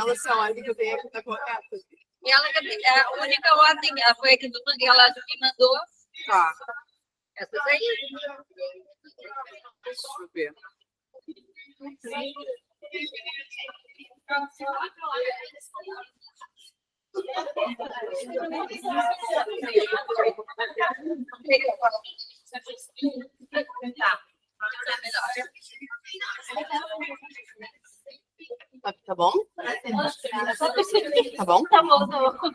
fala se a ordem que eu tenho aqui tá correta. E ela é a única ordem, ela foi a que ela me mandou. Tá. Essa daí. Deixa eu ver. Tá bom? Tá bom? Tá bom, tá bom.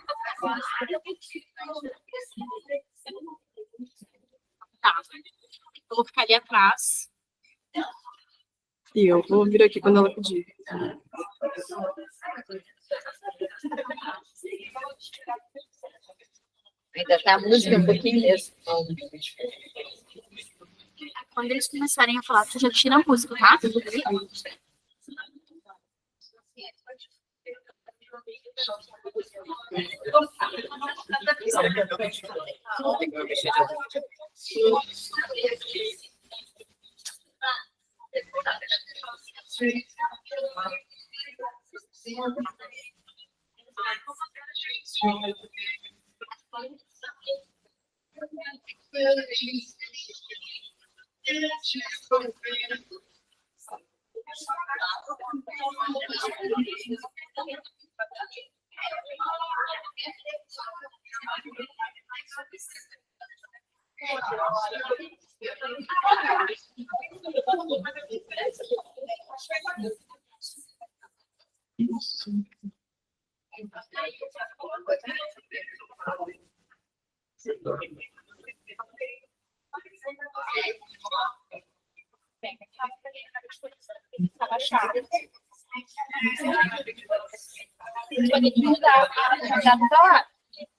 Tá. Eu vou ficar ali atrás. E eu vou vir aqui quando ela pedir. Ainda tá a música um pouquinho mesmo. Quando eles começarem a falar, tu já tira a música, tá?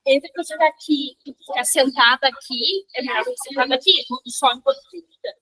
Entre você daqui e ficar sentada aqui, é melhor você sentada aqui, só enquanto fica.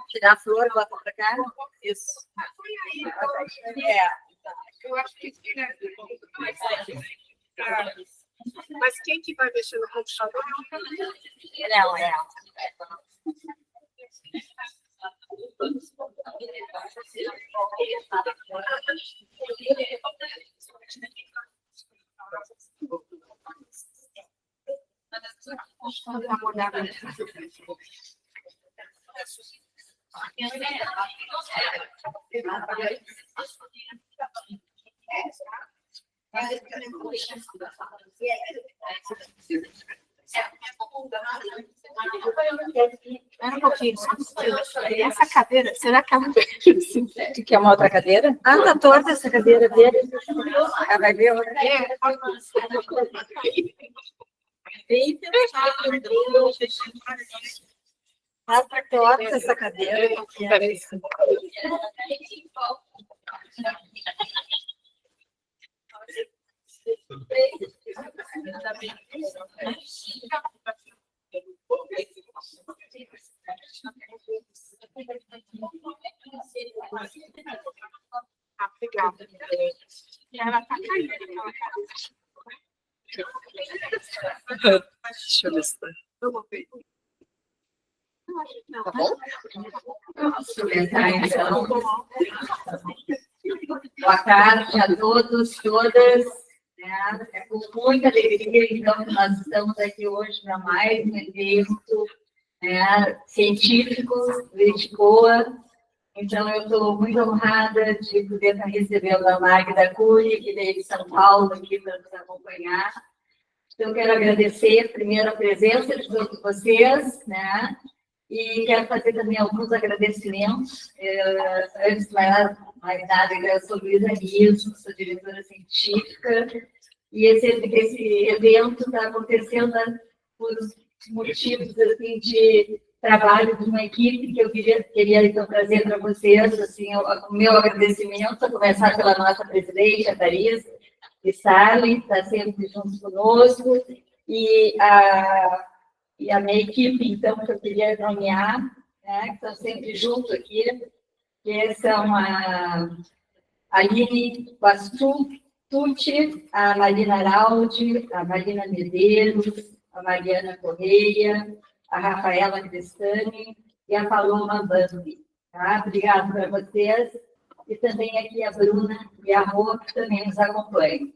Tirar a flor, bota pra cá. Isso. Eu acho que mas quem que vai mexer no computador? Não, é. Espera um pouquinho. Essa cadeira, será que ela Tu quer uma outra cadeira? Ah, tá torta essa cadeira dele. Ela vai ver outra. Ah, tá torta essa cadeira. Peraí. Obrigada. Ela tá caindo aquela cara. Deixa eu ver se tá. Vamos ver. Tá bom? Então. Boa tarde a todos, todas. É com muita alegria, então, que nós estamos aqui hoje para mais um evento científico de Lisboa. Então, eu estou muito honrada de poder estar recebendo a Magda Cunha, que veio de São Paulo aqui para nos acompanhar. Então, eu quero agradecer primeiro a presença de todos vocês, né? E quero fazer também alguns agradecimentos. Antes de mais nada, eu sou Luísa Rios, sou diretora científica, e esse evento está acontecendo por motivos assim, de trabalho de uma equipe que eu queria então, trazer para vocês assim, o meu agradecimento, a começar pela nossa presidente, a Thaís Starling, que está sempre junto conosco, e a minha equipe, então, que eu queria nomear, né, que estão sempre junto aqui, que são a Aline Bastucci, a Marina Araldi, a Marina Medeiros, a Mariana Correia, a Rafaela Cristani e a Paloma Bambi. Tá? Obrigada para vocês. E também aqui a Bruna e a Rô, que também nos acompanham.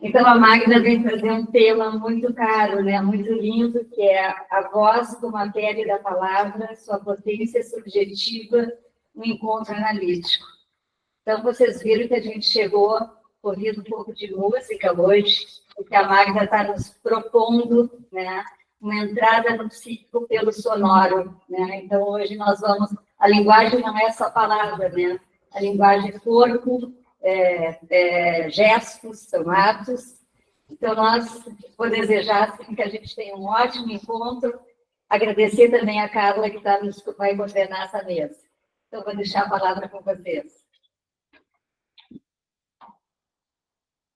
Então, a Magda vem trazer um tema muito caro, né? Muito lindo, que é a voz como a pele da palavra, sua potência subjetiva, um encontro analítico. Então, vocês viram que a gente chegou ouvindo um pouco de música hoje, porque a Magda está nos propondo, né, uma entrada no ciclo pelo sonoro. Né? Então, hoje nós vamos... A linguagem não é só palavra, né? A linguagem é corpo, gestos, são atos. Então, nós vou desejar assim, que a gente tenha um ótimo encontro. Agradecer também a Carla, que vai coordenar essa mesa. Então, vou deixar a palavra com vocês.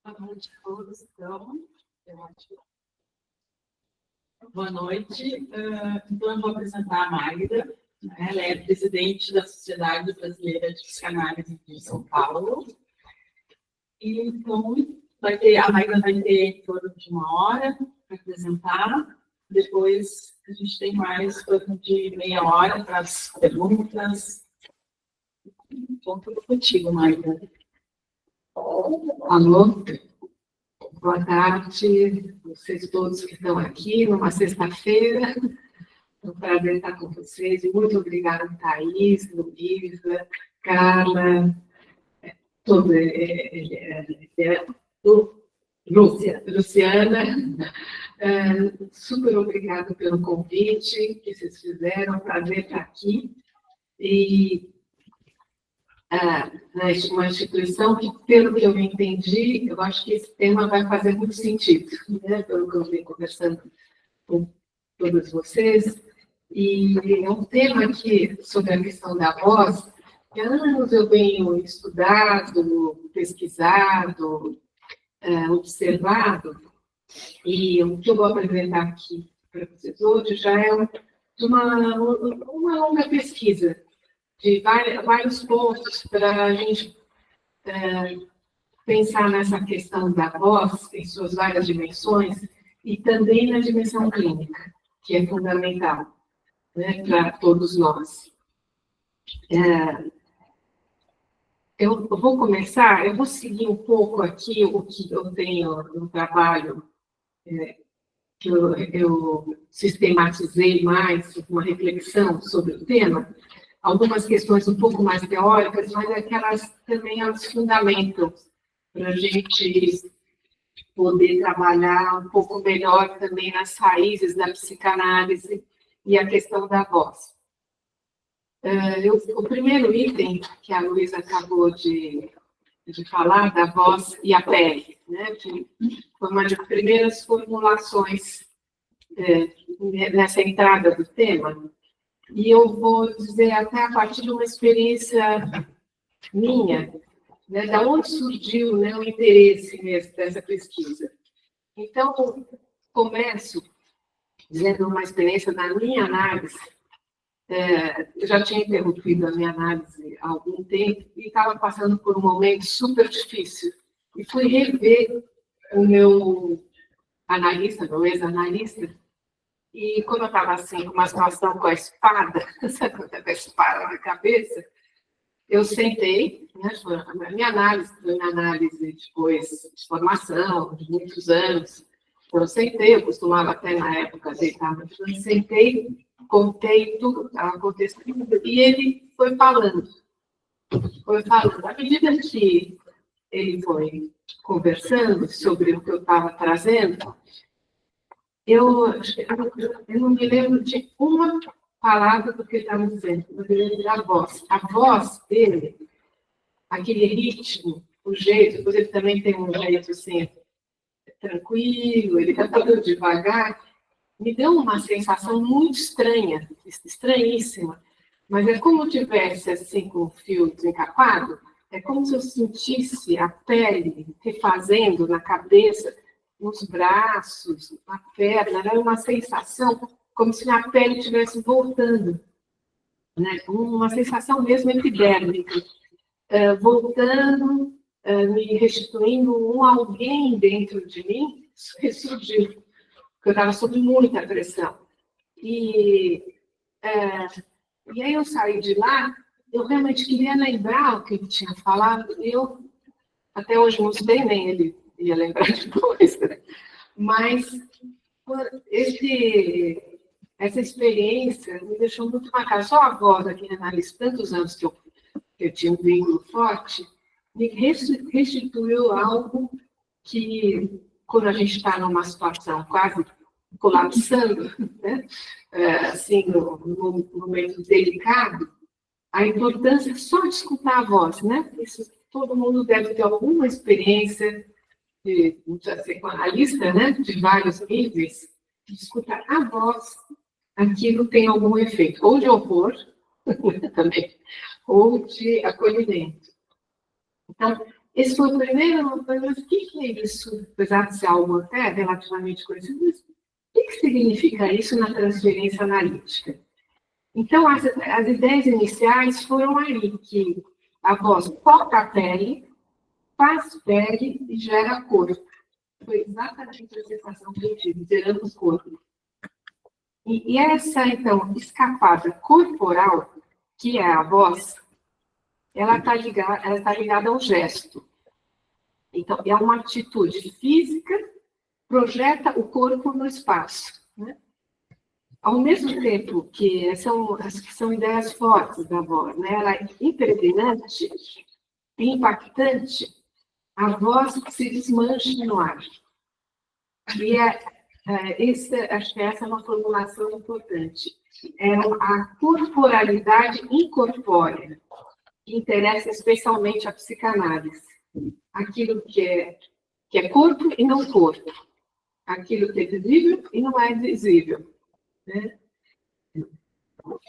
Boa noite a todos, então. Boa noite. Então, eu vou apresentar a Magda. Ela é presidente da Sociedade Brasileira de Psicanálise de São Paulo. E, então, a Magda vai ter em torno de 1 hora para apresentar. Depois, a gente tem mais em torno de meia hora para as perguntas. Conto contigo, Magda. Alô, boa tarde, vocês todos que estão aqui numa sexta-feira. É um prazer estar com vocês. Muito obrigada, Thaís, Luísa, Carla, Luciana. Super obrigada pelo convite que vocês fizeram. É um prazer estar aqui. E uma instituição que, pelo que eu entendi, eu acho que esse tema vai fazer muito sentido, né? Pelo que eu venho conversando com todos vocês. E é um tema que, sobre a questão da voz, que há anos eu venho estudado, pesquisado, observado, e o que eu vou apresentar aqui para vocês hoje já é de uma longa pesquisa, de vários pontos para a gente pensar nessa questão da voz, em suas várias dimensões, e também na dimensão clínica, que é fundamental, né, para todos nós. Eu vou começar, eu vou seguir um pouco aqui o que eu tenho no trabalho, que eu sistematizei mais, uma reflexão sobre o tema, algumas questões um pouco mais teóricas, mas é que elas também elas fundamentam para a gente poder trabalhar um pouco melhor também nas raízes da psicanálise e a questão da voz. O primeiro item que a Luísa acabou de falar, da voz e a pele, né, que foi uma das primeiras formulações nessa entrada do tema. E eu vou dizer até a partir de uma experiência minha, né, da onde surgiu, né, o interesse mesmo dessa pesquisa. Então, começo dizendo uma experiência da minha análise. Eu já tinha interrompido a minha análise há algum tempo e estava passando por um momento super difícil. E fui rever o meu analista, meu ex-analista, e quando eu estava assim, com uma situação com a espada, sabe quando com a espada na cabeça, eu sentei, né, a minha análise depois de formação, de muitos anos, eu sentei, eu costumava até na época deitar, mas eu sentei, contei tudo que estava acontecendo, e ele foi falando. À medida que ele foi conversando sobre o que eu estava trazendo, eu não me lembro de uma palavra do que ele estava dizendo, eu me lembro da voz. A voz dele, aquele ritmo, o jeito, depois ele também tem um jeito assim, tranquilo, ele está falando devagar, me deu uma sensação muito estranha, estranhíssima, mas é como se tivesse assim com o fio desencapado, é como se eu sentisse a pele refazendo na cabeça, nos braços, na perna, era uma sensação como se a pele estivesse voltando, né? Uma sensação mesmo epidérmica. voltando, me restituindo um alguém dentro de mim, ressurgiu, porque eu estava sob muita pressão. E aí eu saí de lá, eu realmente queria lembrar o que ele tinha falado, eu até hoje não sei, nem ele ia lembrar depois, né? Mas essa experiência me deixou muito marcada. Só agora, aqui na lista, tantos anos que eu tinha um vínculo forte, me restituiu algo que, quando a gente está numa situação quase colapsando, né? Assim, num momento delicado, a importância só de escutar a voz, né? Isso, todo mundo deve ter alguma experiência de psicoanalista, né? De vários níveis, de escutar a voz, aquilo tem algum efeito, ou de horror, também, ou de acolhimento. Então, esse foi o primeiro, mas o que é isso, apesar de ser algo até relativamente conhecido, mas o que significa isso na transferência analítica? Então, as ideias iniciais foram aí, que a voz toca a pele, faz pele e gera corpo. Foi exatamente a sensação que eu tive, gerando corpo. E essa, então, escapada corporal, que é a voz, ela está ligada ao gesto. Então, é uma atitude física, projeta o corpo no espaço, né? Ao mesmo tempo que são ideias fortes da voz, né? Ela é impregnante, impactante, a voz se desmancha no ar. E acho que essa é uma formulação importante. É a corporalidade incorpórea, que interessa especialmente a psicanálise. Aquilo que é corpo e não corpo. Aquilo que é visível e não é visível. Né?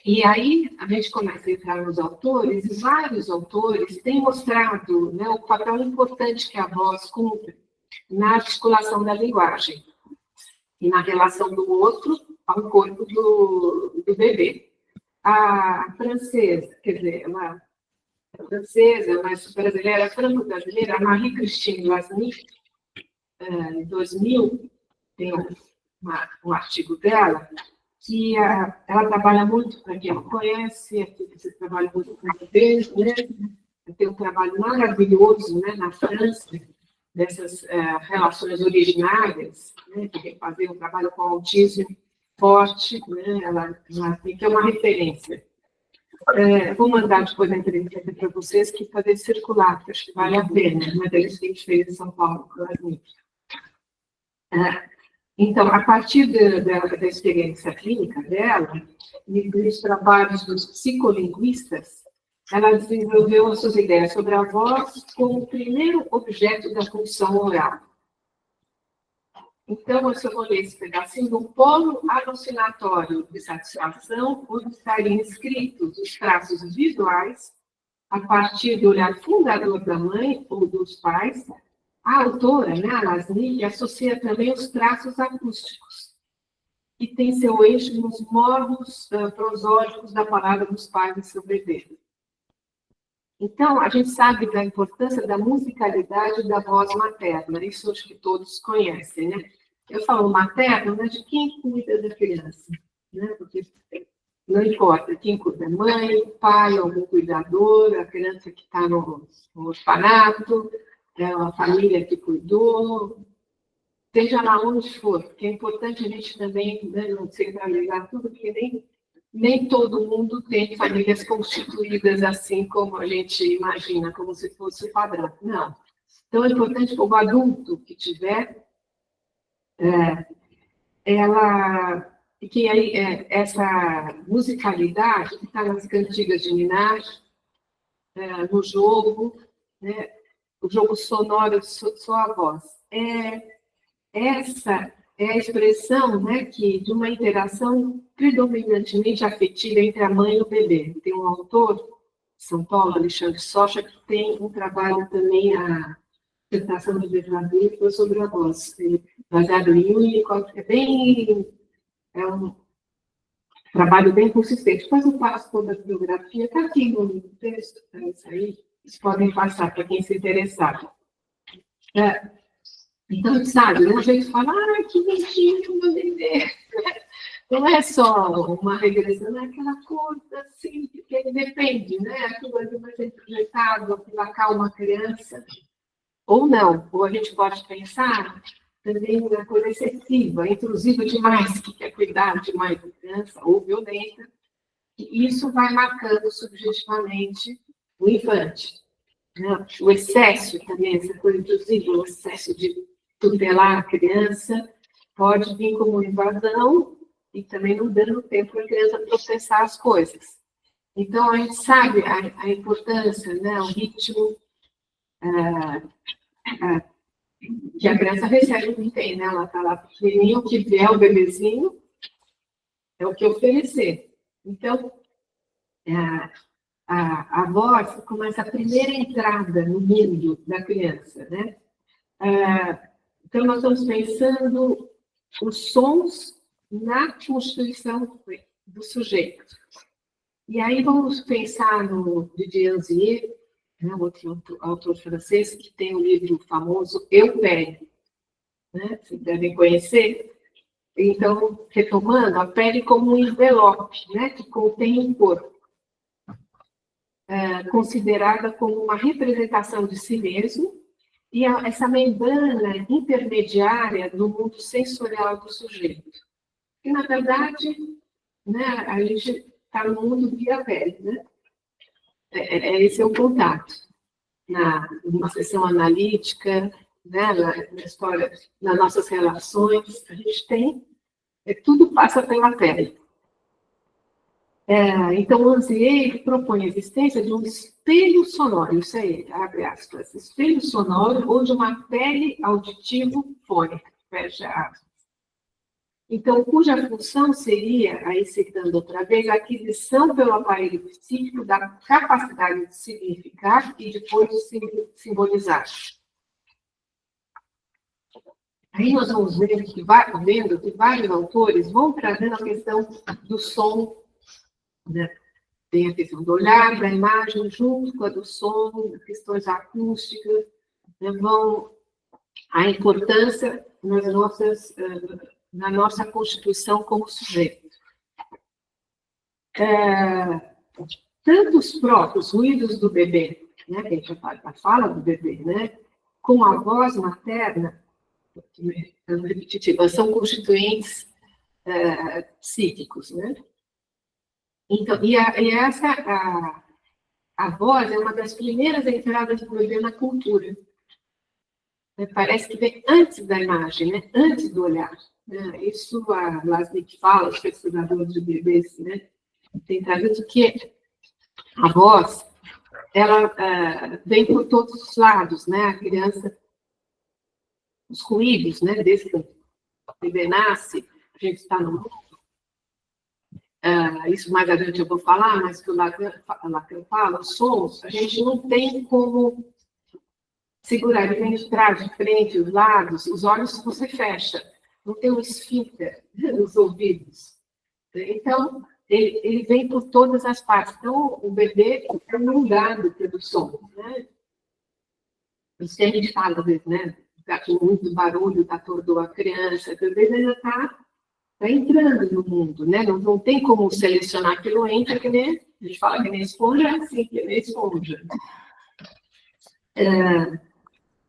E aí a gente começa a entrar nos autores, e vários autores têm mostrado, né, o papel importante que a voz cumpre na articulação da linguagem e na relação do outro ao corpo do bebê. A francesa, quer dizer, mas brasileira, franco-brasileira, a Marie-Christine Lasnik, em 2000, tem um artigo dela, que ela trabalha muito, para quem não conhece, aqui você trabalha muito com bebês, né? Tem um trabalho maravilhoso, né, na França, dessas relações originárias, né, que fazer um trabalho com autismo forte, né? Ela tem que é uma referência. Vou mandar depois a entrevista para vocês, que pode circular, porque acho que vale a pena, uma deles que a gente fez em São Paulo, então, a partir da experiência clínica dela, e dos trabalhos dos psicolinguistas, ela desenvolveu as suas ideias sobre a voz como o primeiro objeto da função oral. Então, eu só vou ler esse pedacinho do polo alucinatório de satisfação, onde estariam inscritos os traços visuais, a partir do olhar fundador da mãe ou dos pais. A autora, né, a Lasnik, associa também os traços acústicos, que tem seu eixo nos modos prosódicos da palavra dos pais e seu bebê. Então, a gente sabe da importância da musicalidade da voz materna, isso acho que todos conhecem, né? Eu falo materna, mas de quem cuida da criança, né? Porque não importa quem cuida, mãe, pai, algum cuidador, a criança que está no orfanato, a família que cuidou, seja lá onde for, porque é importante a gente também, né, não centralizar tudo, porque nem todo mundo tem famílias constituídas assim como a gente imagina, como se fosse o padrão. Não. Então, é importante que o adulto que tiver, essa musicalidade que está nas cantigas de Minaj, no jogo, né, o jogo sonoro de sua voz. Essa é a expressão, né, de uma interação predominantemente afetiva entre a mãe e o bebê. Tem um autor, de São Paulo, Alexandre Socha, que tem um trabalho também, a dissertação do verdadeiro, foi sobre a voz, baseado em Winnicott, é um trabalho bem consistente. Depois eu passo toda a bibliografia, está aqui no texto, para isso aí. Vocês podem passar para quem se interessar. Então, sabe, né? A gente fala, que bonitinho, meu bebê. Não é só uma regressão, é aquela coisa assim, que depende, né? Aquilo ali vai ser projetado, aquilo acalma a criança. Ou não, ou a gente pode pensar também na coisa excessiva, intrusiva demais, que quer cuidar demais da criança, ou violenta, e isso vai marcando subjetivamente o infante. Né? O excesso também, essa coisa intrusiva, o excesso de tutelar a criança, pode vir como invasão e também não dando tempo para a criança processar as coisas. Então, a gente sabe a importância, né, o ritmo que a criança recebe não tem, né? Ela está lá pequenininha, o que vier o bebezinho é o que oferecer. Então, a voz começa a primeira entrada no mundo da criança, né? Então, nós estamos pensando os sons na constituição do sujeito. E aí vamos pensar no Didier Anzier, né, outro autor francês, que tem o livro famoso Eu Pele, né? Vocês devem conhecer. Então, retomando, a pele como um envelope, né, que contém o corpo, considerada como uma representação de si mesmo, e essa membrana intermediária do mundo sensorial do sujeito. E, na verdade, né, a gente está no mundo via pele, né? Esse é o contato. Numa sessão analítica, né, na história, nas nossas relações, a gente tem, tudo passa pela pele. Então, o Anzier propõe a existência de um espelho sonoro, isso aí, abre aspas, espelho sonoro ou de uma pele auditivo-fônica, fecha aspas. Então, cuja função seria, aí citando outra vez, a aquisição pelo aparelho psíquico da capacidade de significar e depois de simbolizar. Aí nós vamos vendo que vários autores vão trazendo a questão do som, né? Tem a questão do olhar, da imagem, junto com a do som, questões acústicas, né? A importância na nossa constituição como sujeito. Tanto os próprios ruídos do bebê, né, que a gente fala do bebê, né, com a voz materna, repetitiva, são constituintes psíquicos, né? Então, a voz é uma das primeiras entradas do bebê na cultura. Parece que vem antes da imagem, né? Antes do olhar. Isso a Lasnik fala, os pesquisadores de bebês, né? Tem trazido que a voz, ela vem por todos os lados, né? A criança, os ruídos, né? Desde que o bebê nasce, a gente está no mundo. Isso mais adiante eu vou falar, mas que o Lacan fala, os sons, a gente não tem como segurar, ele vem de trás, de frente, os lados, os olhos você fecha, não tem um esfíncter nos ouvidos. Então, ele vem por todas as partes. Então, o bebê é inundado pelo som, né? Isso que a gente fala, às vezes, né? Muito barulho atordoa a criança, o bebê ainda está entrando no mundo, né? Não tem como selecionar aquilo, entra que nem, a gente fala que nem esponja, é assim, que nem esponja.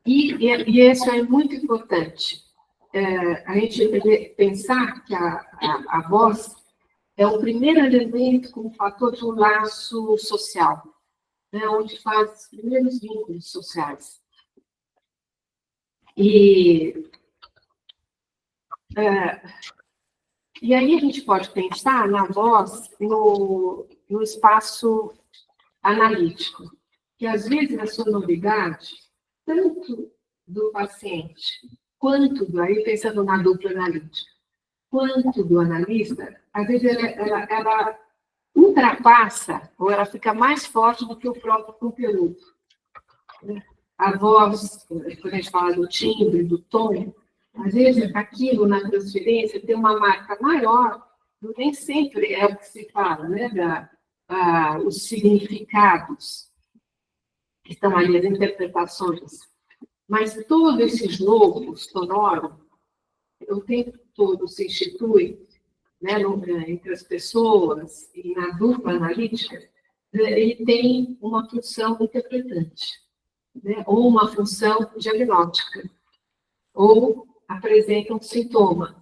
E isso é muito importante. A gente deve pensar que a voz é o primeiro elemento como fator de um laço social, né, onde faz os primeiros vínculos sociais. E aí a gente pode pensar na voz no espaço analítico, que às vezes a sonoridade, tanto do paciente, quanto aí pensando na dupla analítica, quanto do analista, às vezes ela ultrapassa, ou ela fica mais forte do que o próprio conteúdo. A voz, quando a gente fala do timbre, do tom, às vezes aquilo na transferência tem uma marca maior, nem sempre é o que se fala, né, os significados. que estão ali as interpretações, mas todo esse jogo sonoro, o tempo todo se institui, né, entre as pessoas e na dupla analítica, ele tem uma função interpretante, né, ou uma função diagnóstica, ou apresenta um sintoma.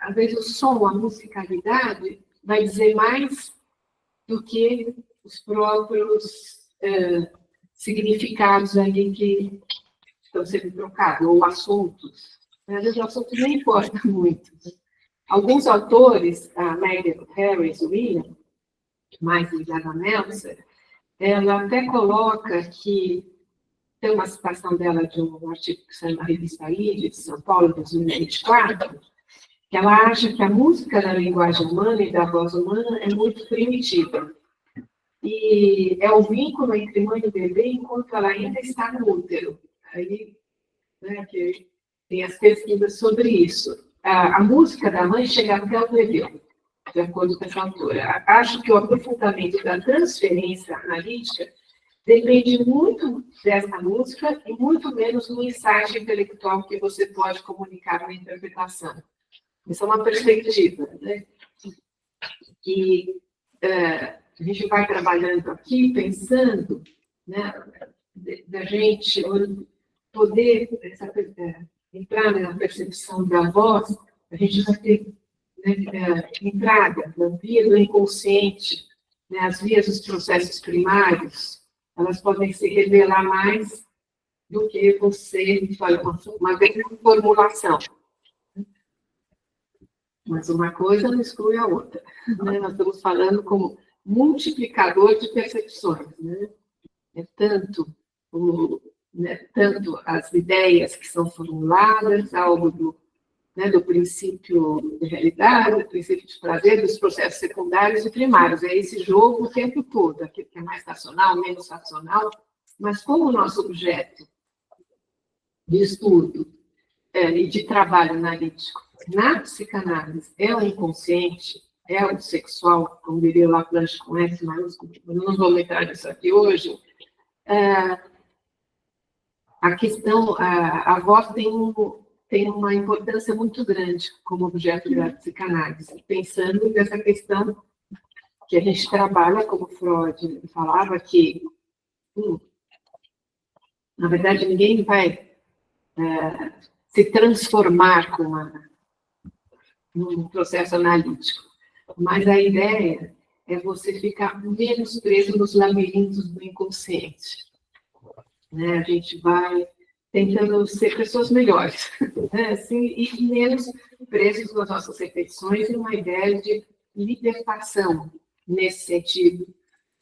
Às vezes o som, a musicalidade, vai dizer mais do que os próprios significados ali que estão sendo trocados, ou assuntos. Às vezes o assunto nem importa muito. Alguns autores, a Megan Harris Williams, mais ligada a Meltzer, ela até coloca que tem uma citação dela de um artigo que saiu na revista ID, de São Paulo, de 2024, que ela acha que a música da linguagem humana e da voz humana é muito primitiva. E é o vínculo entre mãe e bebê enquanto ela ainda está no útero. Aí, né, que tem as pesquisas sobre isso. A música da mãe chega até o bebê, de acordo com essa autora. Acho que o aprofundamento da transferência analítica depende muito dessa música e muito menos do insight intelectual que você pode comunicar na interpretação. Essa é uma perspectiva, né? E a gente vai trabalhando aqui, pensando, né, da gente poder entrar na percepção da voz, a gente vai ter, né, entrada na via do inconsciente, né, as vias dos processos primários, elas podem se revelar mais do que você fala uma grande formulação. Mas uma coisa não exclui a outra, né? Nós estamos falando como multiplicador de percepções, né? Tanto as ideias que são formuladas, algo do princípio de realidade, do princípio de prazer, dos processos secundários e primários. É esse jogo o tempo todo, aquilo que é mais racional, menos racional, mas como o nosso objeto de estudo e de trabalho analítico na psicanálise é o inconsciente, é o sexual, como diria o Laplanche com S maiúsculo, eu não vou entrar nisso aqui hoje, a questão, a voz tem uma importância muito grande como objeto da psicanálise, pensando nessa questão que a gente trabalha, como Freud falava, que, na verdade, ninguém vai se transformar num processo analítico, mas a ideia é você ficar menos preso nos labirintos do inconsciente. Né? A gente vai tentando ser pessoas melhores, né? Assim, e menos presos nas nossas repetições e uma ideia de libertação nesse sentido,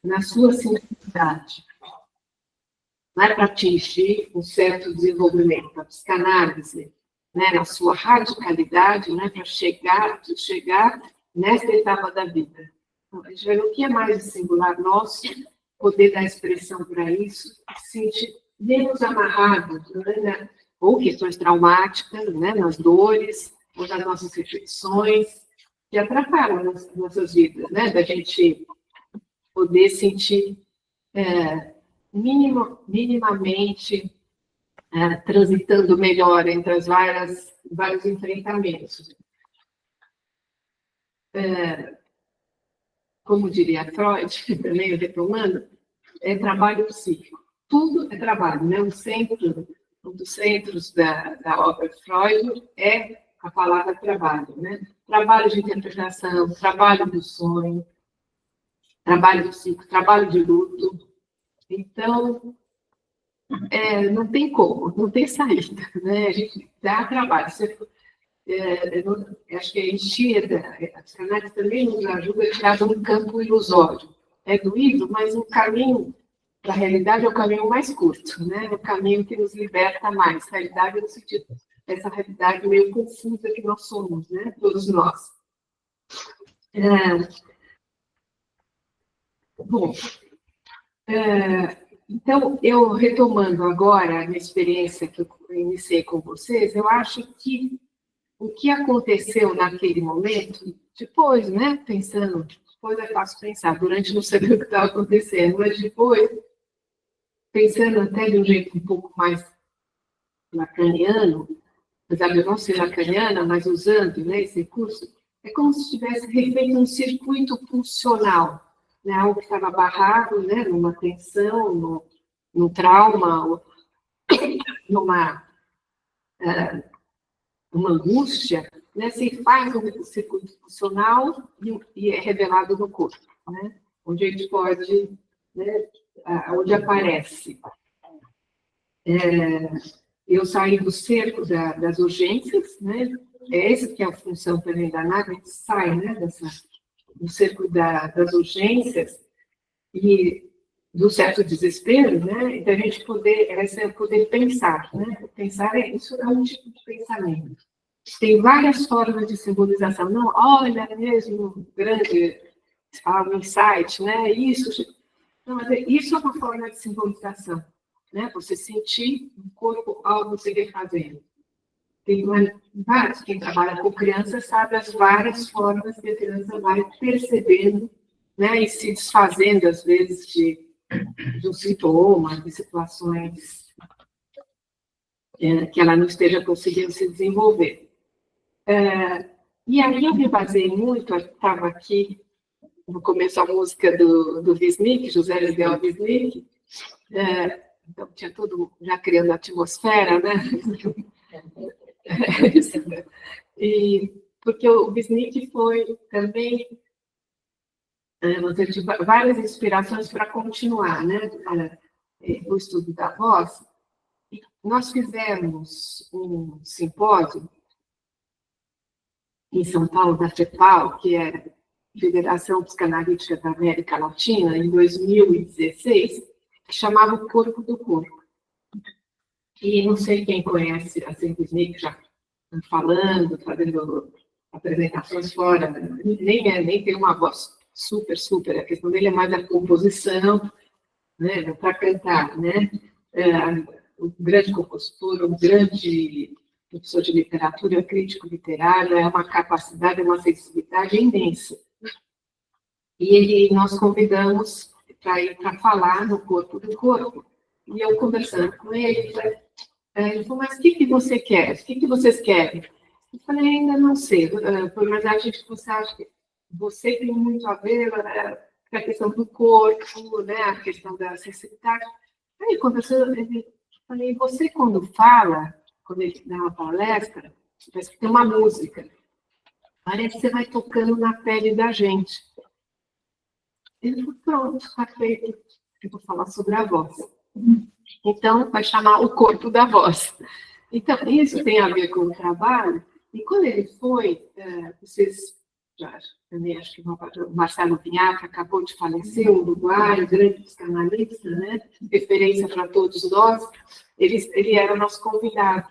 na sua simplicidade. Não é para atingir um certo desenvolvimento. A psicanálise, né, na sua radicalidade, não é para chegar nessa etapa da vida. Então, a gente vai ver o que é mais singular nosso, poder dar expressão para isso, se sentir menos amarrado, né, ou questões traumáticas, né, nas dores, ou nas nossas reflexões, que atrapalham as nossas vidas, né, da gente poder sentir minimamente transitando melhor entre os vários enfrentamentos. Como diria Freud, também retomando, é trabalho psíquico. Tudo é trabalho, né? Um dos centros da obra de Freud é a palavra trabalho, né? Trabalho de interpretação, trabalho do sonho, trabalho psíquico, trabalho de luto. Então, não tem como, não tem saída, né? A gente dá trabalho. Acho que a Enchida, a psicanálise também nos ajuda a tirar um campo ilusório. É doído, mas o caminho da realidade é o caminho mais curto, né? É o caminho que nos liberta mais. Realidade no sentido dessa realidade meio confusa que nós somos, né? Todos nós. Bom, então, eu retomando agora a minha experiência que eu iniciei com vocês, eu acho que o que aconteceu naquele momento, depois, né, pensando depois é fácil pensar, durante não sabia o que estava acontecendo, mas depois, pensando até de um jeito um pouco mais lacaniano, apesar de eu não ser lacaniana, mas usando, né, esse recurso, é como se tivesse refeito um circuito funcional, né, algo que estava barrado, né, numa tensão, num trauma, ou numa uma angústia, né, se faz um circuito funcional e é revelado no corpo, né, onde a gente pode, né, onde aparece. Eu saí do cerco das urgências, né, essa que é a função também da nave, a gente sai, né, do cerco das urgências e do certo desespero, né, e da gente poder pensar, né, pensar, isso é um tipo de pensamento. Tem várias formas de simbolização, não, olha, é mesmo, grande, um insight, né, isso, não, mas isso é uma forma de simbolização, né, você sentir no corpo algo se refazendo. Tem vários, quem trabalha com criança sabe as várias formas que a criança vai percebendo, né, e se desfazendo, às vezes, de um sintoma, de situações que ela não esteja conseguindo se desenvolver. E aí eu me baseei muito, eu estava aqui, no começo a música do Wisnik, José Legal Wisnik, então tinha tudo já criando a atmosfera, né? E porque o Wisnik foi também tive várias inspirações para continuar, né, o estudo da voz. E nós fizemos um simpósio em São Paulo, da FEPAL, que é Federação Psicanalítica da América Latina, em 2016, que chamava O Corpo do Corpo. E não sei quem conhece a Wisnik, já falando, fazendo apresentações fora, nem tem uma voz super, a questão dele é mais a composição, né, para cantar, né, um grande compositor, um grande professor de literatura, crítico literário, é uma capacidade, uma sensibilidade imensa. E nós convidamos para ir para falar no Corpo do Corpo, e eu conversando com ele, ele falou, mas o que você quer? O que vocês querem? Eu falei, ainda não sei, mas a gente, você acha que você tem muito a ver com a questão do corpo, né, a questão da sensibilidade. Aí, conversando, eu falei, você quando fala, quando ele dá uma palestra, parece que tem uma música, parece que você vai tocando na pele da gente. Ele falou, pronto, está feito, eu vou falar sobre a voz. Então, vai chamar O Corpo da Voz. Então, isso tem a ver com o trabalho. E quando ele foi, vocês já também acho que o Marcelo Pinhaca acabou de falecer, um uruguaio, grande psicanalista, né? Referência para todos nós. Ele era o nosso convidado.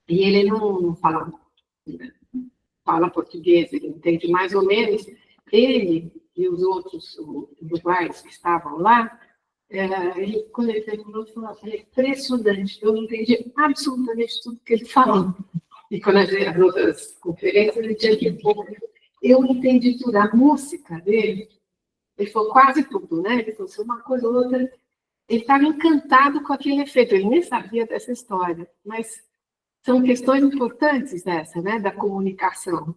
E ele não fala português, ele entende mais ou menos. Ele e os outros uruguaios que estavam lá, quando ele terminou, falou, é impressionante, eu entendi absolutamente tudo que ele falou. E quando as outras conferências, ele tinha que eu entendi tudo, a música dele, ele falou quase tudo, né? Ele falou, uma coisa ou outra, ele estava encantado com aquele efeito, ele nem sabia dessa história, mas são questões importantes essa, né, da comunicação.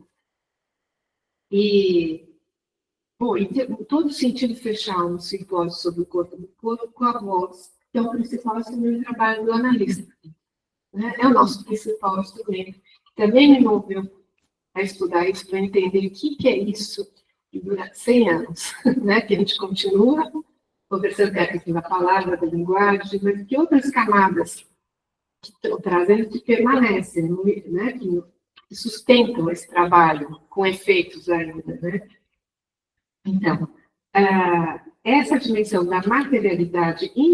E, bom, em todo sentido, fechar um simpósio sobre o corpo do corpo com a voz, que é o principal instrumento de trabalho do analista. Né? É o nosso principal instrumento. Também me envolveu a estudar isso para entender o que é isso que dura 100 anos, né? Que a gente continua conversando com a questão da palavra, da linguagem, mas que outras camadas que estão trazendo que permanecem, né? Que sustentam esse trabalho com efeitos ainda, né? Então, essa dimensão da materialidade e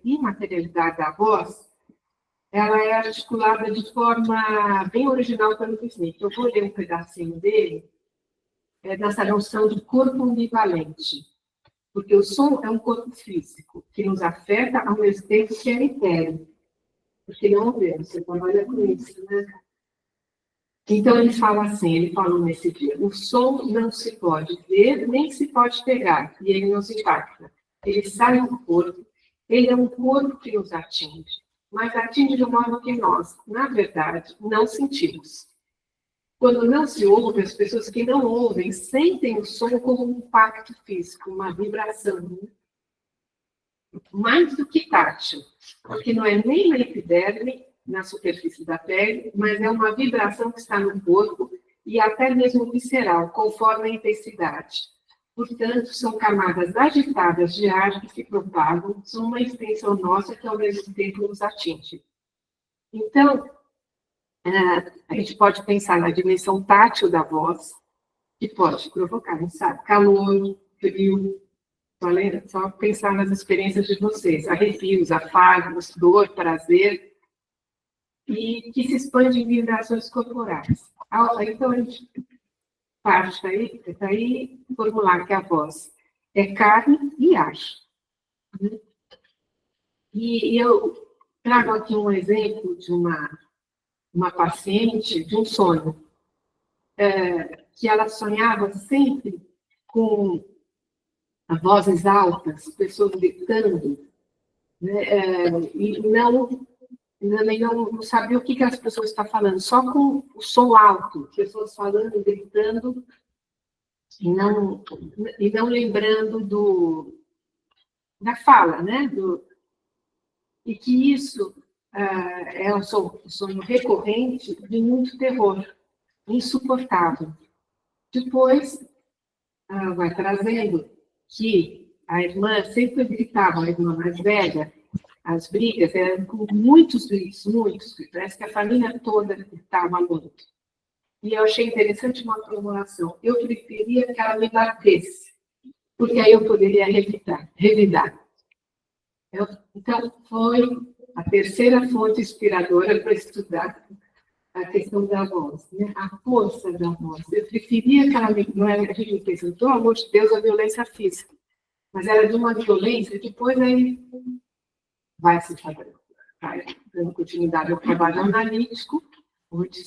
imaterialidade da voz, ela é articulada de forma bem original pelo Wisnik. Eu vou ler um pedacinho dele, nessa noção de corpo ambivalente, porque o som é um corpo físico, que nos afeta ao mesmo tempo que é etéreo, porque não vemos, você trabalha com isso, né? Então, ele fala assim, ele falou nesse dia, o som não se pode ver, nem se pode pegar, e ele nos impacta. Ele sai do corpo, ele é um corpo que nos atinge, mas atinge de um modo que nós, na verdade, não sentimos. Quando não se ouve, as pessoas que não ouvem sentem o som como um impacto físico, uma vibração, mais do que tátil, porque não é nem na epiderme, na superfície da pele, mas é uma vibração que está no corpo e até mesmo visceral, conforme a intensidade. Portanto, são camadas agitadas de ar que se propagam, são uma extensão nossa que ao mesmo tempo nos atinge. Então, a gente pode pensar na dimensão tátil da voz, que pode provocar, sabe, calor, frio, só pensar nas experiências de vocês, arrepios, afagos, dor, prazer, e que se expande em vibrações corporais. Então, a gente parte daí formular que a voz é carne e ar. E eu trago aqui um exemplo de uma paciente de um sonho, que ela sonhava sempre com vozes altas, pessoas gritando, né, e não sabia o que as pessoas estão falando, só com o som alto, pessoas falando, gritando, e não lembrando da fala, né? E que isso é um sonho recorrente de muito terror, insuportável. Depois, vai trazendo que a irmã sempre gritava, a irmã mais velha, as brigas eram com muitos gritos, parece que a família toda gritava muito. E eu achei interessante uma formulação. Eu preferia que ela me batesse, porque aí eu poderia revidar. Então, foi a terceira fonte inspiradora para estudar a questão da voz, né? A força da voz. Eu preferia que ela não era, a gente pensa, pelo amor de Deus, a violência física, mas era de uma violência, depois aí vai se fazer, vai dando continuidade ao trabalho analítico, onde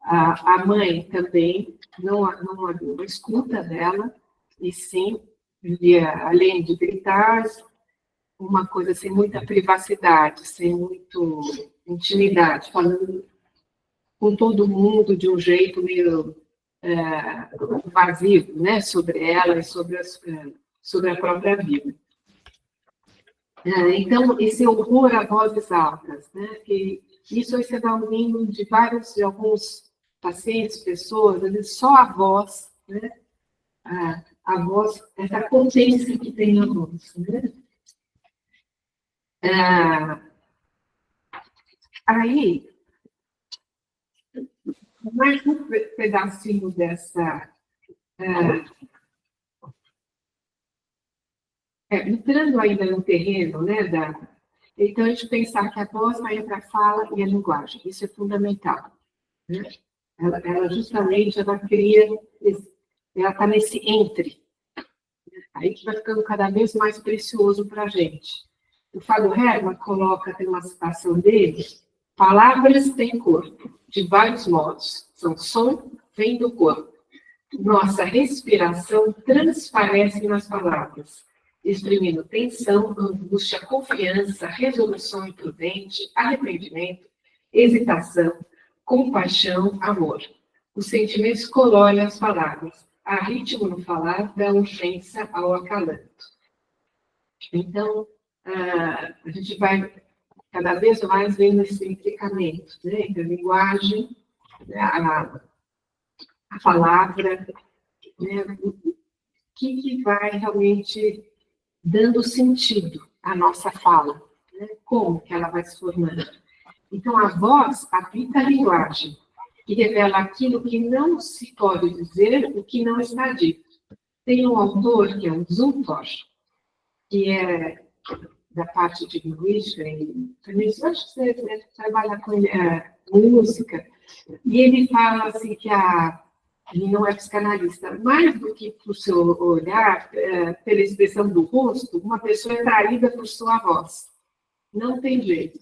a mãe também não havia uma escuta dela, e sim, além de gritar, uma coisa sem muita privacidade, sem muito intimidade, falando com todo mundo de um jeito meio vazio, né, sobre ela e sobre a própria vida. Então, esse horror a vozes altas, né, que isso aí você vai ouvindo de alguns pacientes, pessoas, às vezes só a voz, né, a voz, essa consciência que tem na voz, né. Aí, mais um pedacinho dessa... entrando ainda no terreno, né, então a gente pensar que a voz vai entre a fala e a linguagem, isso é fundamental, né? Ela justamente, ela está nesse entre, aí que vai ficando cada vez mais precioso para a gente. O Fábio Herman tem uma citação dele, palavras têm corpo, de vários modos, som vem do corpo. Nossa respiração transparece nas palavras, exprimindo tensão, angústia, confiança, resolução imprudente, arrependimento, hesitação, compaixão, amor. Os sentimentos coloram as palavras. Há ritmo no falar, dá urgência ao acalanto. Então, a gente vai cada vez mais vendo esse implicamento, né, entre a linguagem, né, a palavra, né, o que vai realmente dando sentido à nossa fala, né? Como que ela vai se formando. Então, a voz habita a linguagem e revela aquilo que não se pode dizer, o que não está dito. Tem um autor, que é o Zumthor, que é da parte de linguística, também acho que você deve trabalhar com música, e ele fala assim que ele não é psicanalista, mais do que por seu olhar, pela expressão do rosto, uma pessoa é traída por sua voz. Não tem jeito.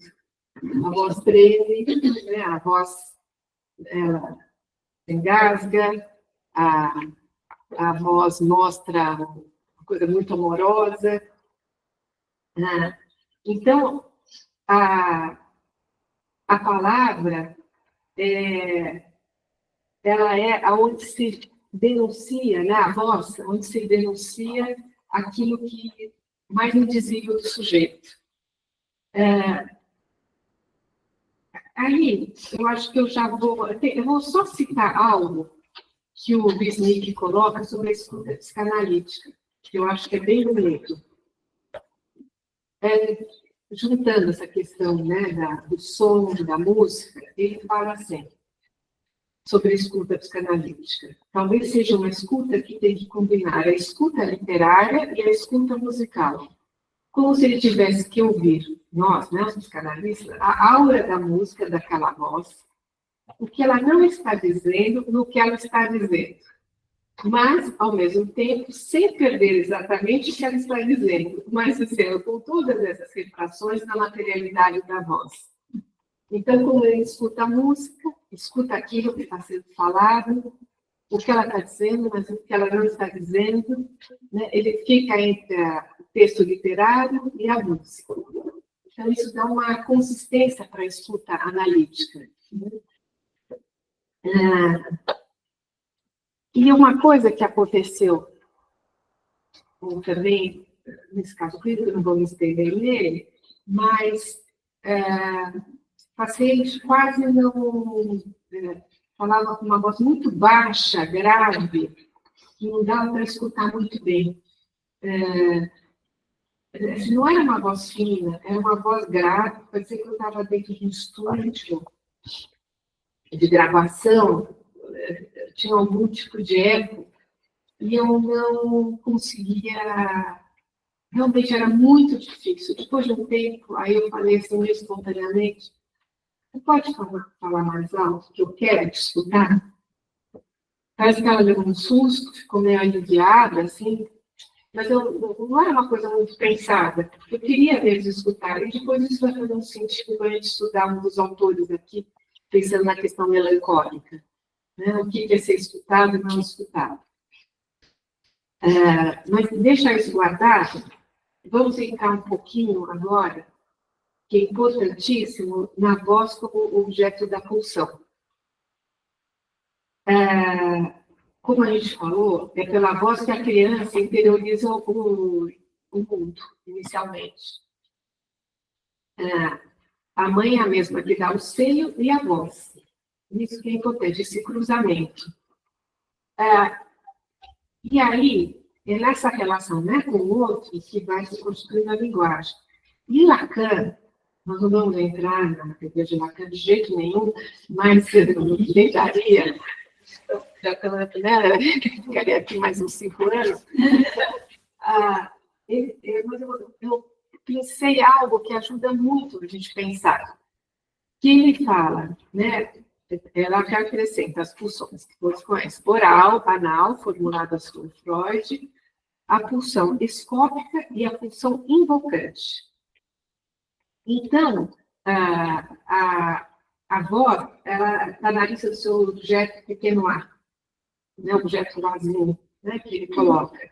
A voz treme, né? A voz ela engasga, a voz mostra uma coisa muito amorosa. Então, a palavra, ela é onde se denuncia, né, a voz, onde se denuncia aquilo que mais indizível do sujeito. Aí, eu acho que eu vou só citar algo que o Wisnik coloca sobre a escuta psicanalítica, que eu acho que é bem bonito. Juntando essa questão, né, do som, da música, ele fala assim, sobre a escuta psicanalítica. Talvez seja uma escuta que tem que combinar a escuta literária e a escuta musical. Como se ele tivesse que ouvir, nós, né, os psicanalistas, a aura da música daquela voz, o que ela não está dizendo no que ela está dizendo. Mas, ao mesmo tempo, sem perder exatamente o que ela está dizendo, mas com todas essas refrações na materialidade da voz. Então, como ele escuta a música, escuta aquilo que está sendo falado, o que ela está dizendo, mas o que ela não está dizendo, né? Ele fica entre o texto literário e a música. Então, isso dá uma consistência para a escuta analítica. E uma coisa que aconteceu também, nesse caso clínico, eu não vou me estender nele, mas paciente quase não falava com uma voz muito baixa, grave, que não dava para escutar muito bem. Não era uma voz fina, era uma voz grave, parecia que eu estava dentro de um estúdio de gravação, tinha algum tipo de eco, e eu não conseguia, realmente era muito difícil. Depois de um tempo, aí eu falei assim, meio espontaneamente, você pode falar mais alto, que eu quero te escutar? Parece que ela deu um susto, ficou meio aliviada, assim, mas não era uma coisa muito pensada. Eu queria eles escutarem, e depois isso vai fazer um sentido para a gente estudar um dos autores aqui, pensando na questão melancólica. Né? O que é ser escutado e não escutado. Mas deixa isso guardado, vamos entrar um pouquinho agora, que é importantíssimo, na voz como objeto da pulsão. Como a gente falou, é pela voz que a criança interioriza o mundo, inicialmente. A mãe é a mesma que dá o seio e a voz. Isso que é importante, esse cruzamento. E aí, é nessa relação, né, com o outro que vai se construindo a linguagem. E Lacan, nós não vamos entrar na teoria de Lacan de jeito nenhum, mas eu tentaria, ficaria aqui mais uns 5 anos, mas eu pensei algo que ajuda muito a gente pensar. Que ele fala, né, ela que acrescenta as pulsões que todos conhecem, oral, anal, formuladas por Freud, a pulsão escópica e a pulsão invocante. Então, a voz, ela está na lista do seu objeto pequeno a, né, objeto vazio, né, que ele coloca.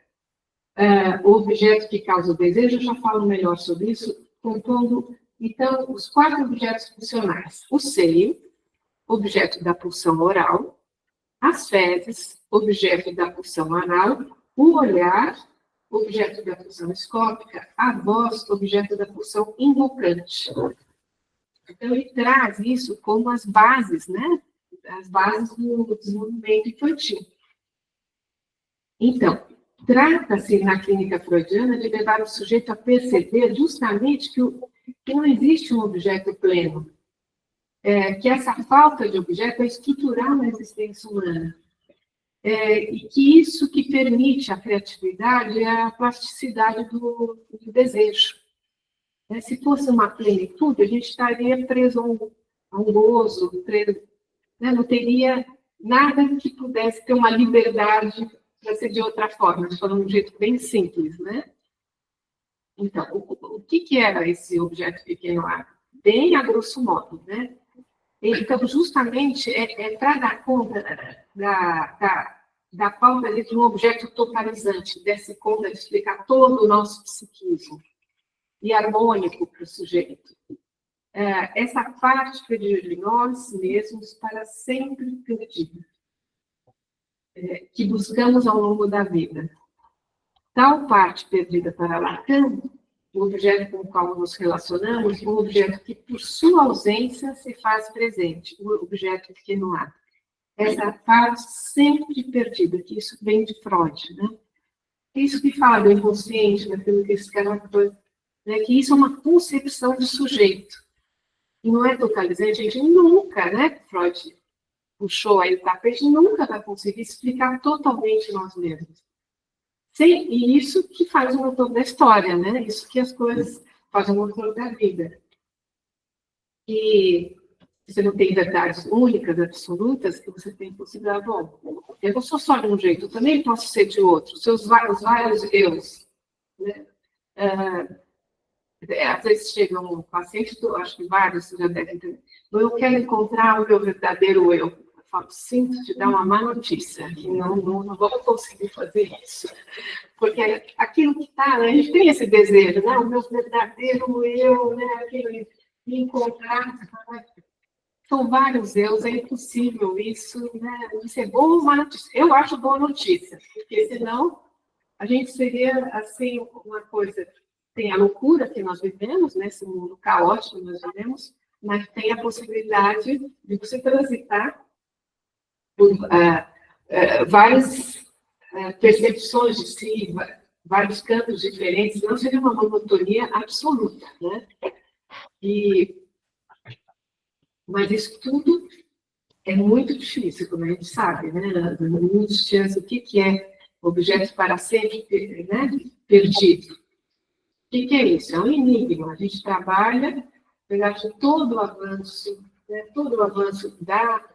O objeto que causa o desejo, eu já falo melhor sobre isso, compondo, então, os 4 objetos pulsionais. O seio, objeto da pulsão oral, as fezes, objeto da pulsão anal, o olhar, objeto da pulsão escópica, a voz, objeto da pulsão invocante. Então, ele traz isso como as bases, né? As bases do desenvolvimento infantil. Então, trata-se na clínica freudiana de levar o sujeito a perceber justamente que não existe um objeto pleno, que essa falta de objeto é estrutural na existência humana, e que isso que permite a criatividade é a plasticidade do desejo. Se fosse uma plenitude, a gente estaria preso a um gozo, preso, né? Não teria nada que pudesse ter uma liberdade para ser de outra forma, falando de um jeito bem simples, né? Então, o que era esse objeto pequeno A? Bem a grosso modo, né? Então, justamente, para dar conta da falta de um objeto totalizante, desse conta de explicar todo o nosso psiquismo e harmônico para o sujeito. Essa parte perdida de nós mesmos para sempre perdida, que buscamos ao longo da vida. Tal parte perdida para Lacan, o objeto com o qual nos relacionamos, um objeto que, por sua ausência, se faz presente, o objeto que não há. Essa parte sempre perdida, que isso vem de Freud, né? Isso que fala do inconsciente, daquilo que esse cara, né? Que isso é uma concepção de sujeito. E não é totalizante, a gente nunca, né? Freud puxou aí o tapete, nunca vai conseguir explicar totalmente nós mesmos. Sim, e isso que faz o motor da história, né? Isso que as coisas fazem o motor da vida. E você não tem verdades únicas, absolutas, que você tem que considerar, bom, eu não sou só de um jeito, eu também posso ser de outro, os vários eus. Né? Às vezes chega um paciente, acho que vários já devem ter, eu quero encontrar o meu verdadeiro eu. Eu falo, sinto te dar uma má notícia, que não vamos conseguir fazer isso. Porque aquilo que está, né, a gente tem esse desejo, né, o meu verdadeiro eu, né, aquilo de encontrar, são vários eus, é impossível isso, né, isso é boa ou má notícia? Eu acho boa notícia, porque senão a gente seria, assim, uma coisa, tem a loucura que nós vivemos, né, esse mundo caótico que nós vivemos, mas tem a possibilidade de você transitar por várias percepções de si, vários campos diferentes, não seria uma monotonia absoluta, né? Mas isso tudo é muito difícil, como a gente sabe, né? No Nietzsche, o que é objeto para sempre, né? Perdido. O que é isso? É um enigma. A gente trabalha, apesar de todo o avanço, né? Todo o avanço da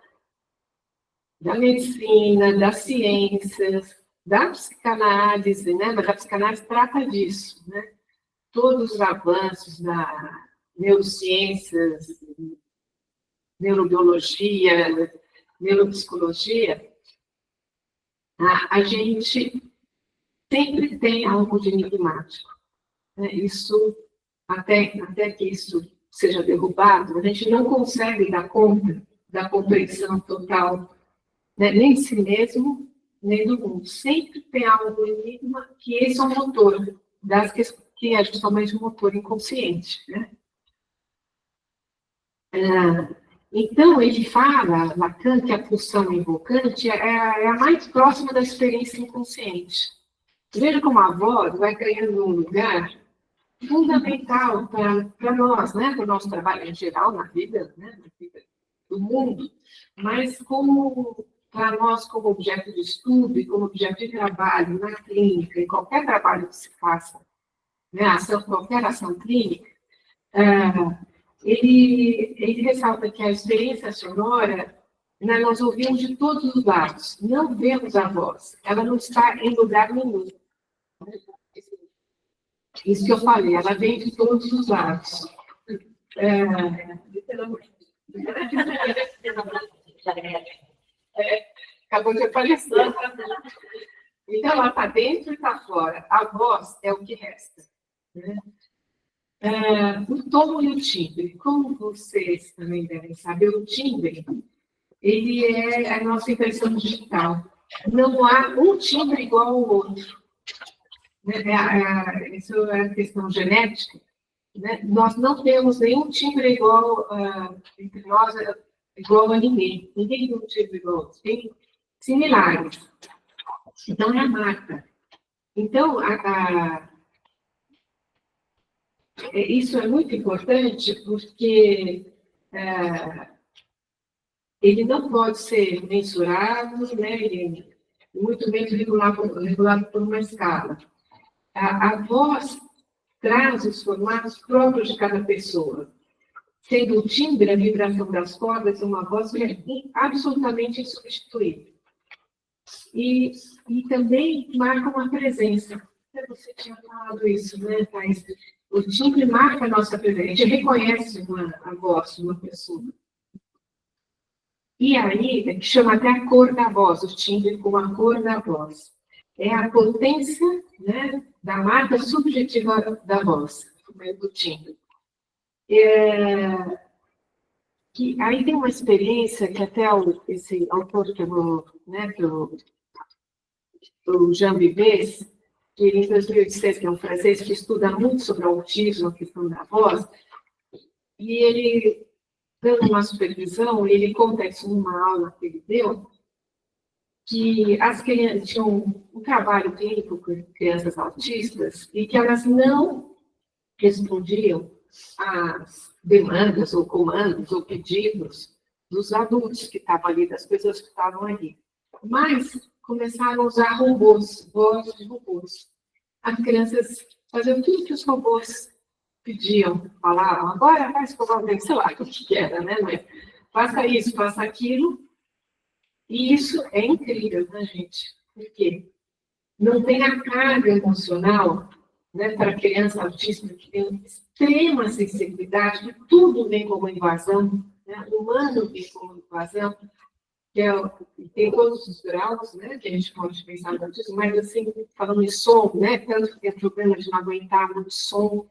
medicina, das ciências, da psicanálise, né? Mas a psicanálise trata disso, né? Todos os avanços da neurociências, neurobiologia, neuropsicologia, a gente sempre tem algo de enigmático. Né? Isso, até que isso seja derrubado, a gente não consegue dar conta da compreensão total, né? Nem de si mesmo, nem do mundo. Sempre tem algo do enigma, que esse é o motor, que é justamente o motor inconsciente. Né? Então, ele fala, Lacan, que a pulsão invocante é a mais próxima da experiência inconsciente. Veja como a voz vai ganhando um lugar fundamental para nós, né? Para o nosso trabalho em geral, na vida, né? Na vida do mundo, mas para nós como objeto de estudo e como objeto de trabalho na clínica, em qualquer trabalho que se faça, né? Qualquer ação clínica, ele ressalta que a experiência sonora, né, nós ouvimos de todos os lados, não vemos a voz, ela não está em lugar nenhum. Isso que eu falei, ela vem de todos os lados. Acabou de aparecer. Então, ela está dentro e está fora. A voz é o que resta. Né? O tom e o timbre, como vocês também devem saber, o timbre, ele é a nossa impressão digital. Não há um timbre igual ao outro. Isso é questão genética. Né? Nós não temos nenhum timbre igual entre nós, igual a ninguém. Ninguém tem um timbre igual ao outro. Tem similares. Então, é a marca. Então, isso é muito importante porque ele não pode ser mensurado, né? Muito menos regulado por uma escala. A voz traz os formatos próprios de cada pessoa, sendo o timbre, a vibração das cordas, uma voz que é absolutamente insubstituível. E também marca uma presença. Você tinha falado isso, né, Thais? O timbre marca a nossa presença. A gente reconhece a voz de uma pessoa. E aí, chama até a cor da voz, o timbre com a cor da voz. É a potência, né, da marca subjetiva da voz, do timbre. Aí tem uma experiência que até esse autor o Jean Vives, que em 2016, que é um francês que estuda muito sobre o autismo, a questão da voz, e ele, dando uma supervisão, ele conta isso numa aula que ele deu, que as crianças tinham um trabalho clínico com crianças autistas e que elas não respondiam às demandas ou comandos ou pedidos dos adultos que estavam ali, das pessoas que estavam ali. Mas começaram a usar robôs, vozes de robôs. As crianças faziam tudo que os robôs pediam, falavam, agora vai escovar o dente, sei lá o que era, né? Mas faça isso, faça aquilo. E isso é incrível, né, gente? Porque não tem a carga emocional, né, para a criança autista que tem extrema sensibilidade, que tudo vem como invasão, né? O humano vem como invasão, que tem todos os graus, né, que a gente pode pensar no autismo, mas assim, falando em som, né, tanto que tem problema de não aguentar muito som,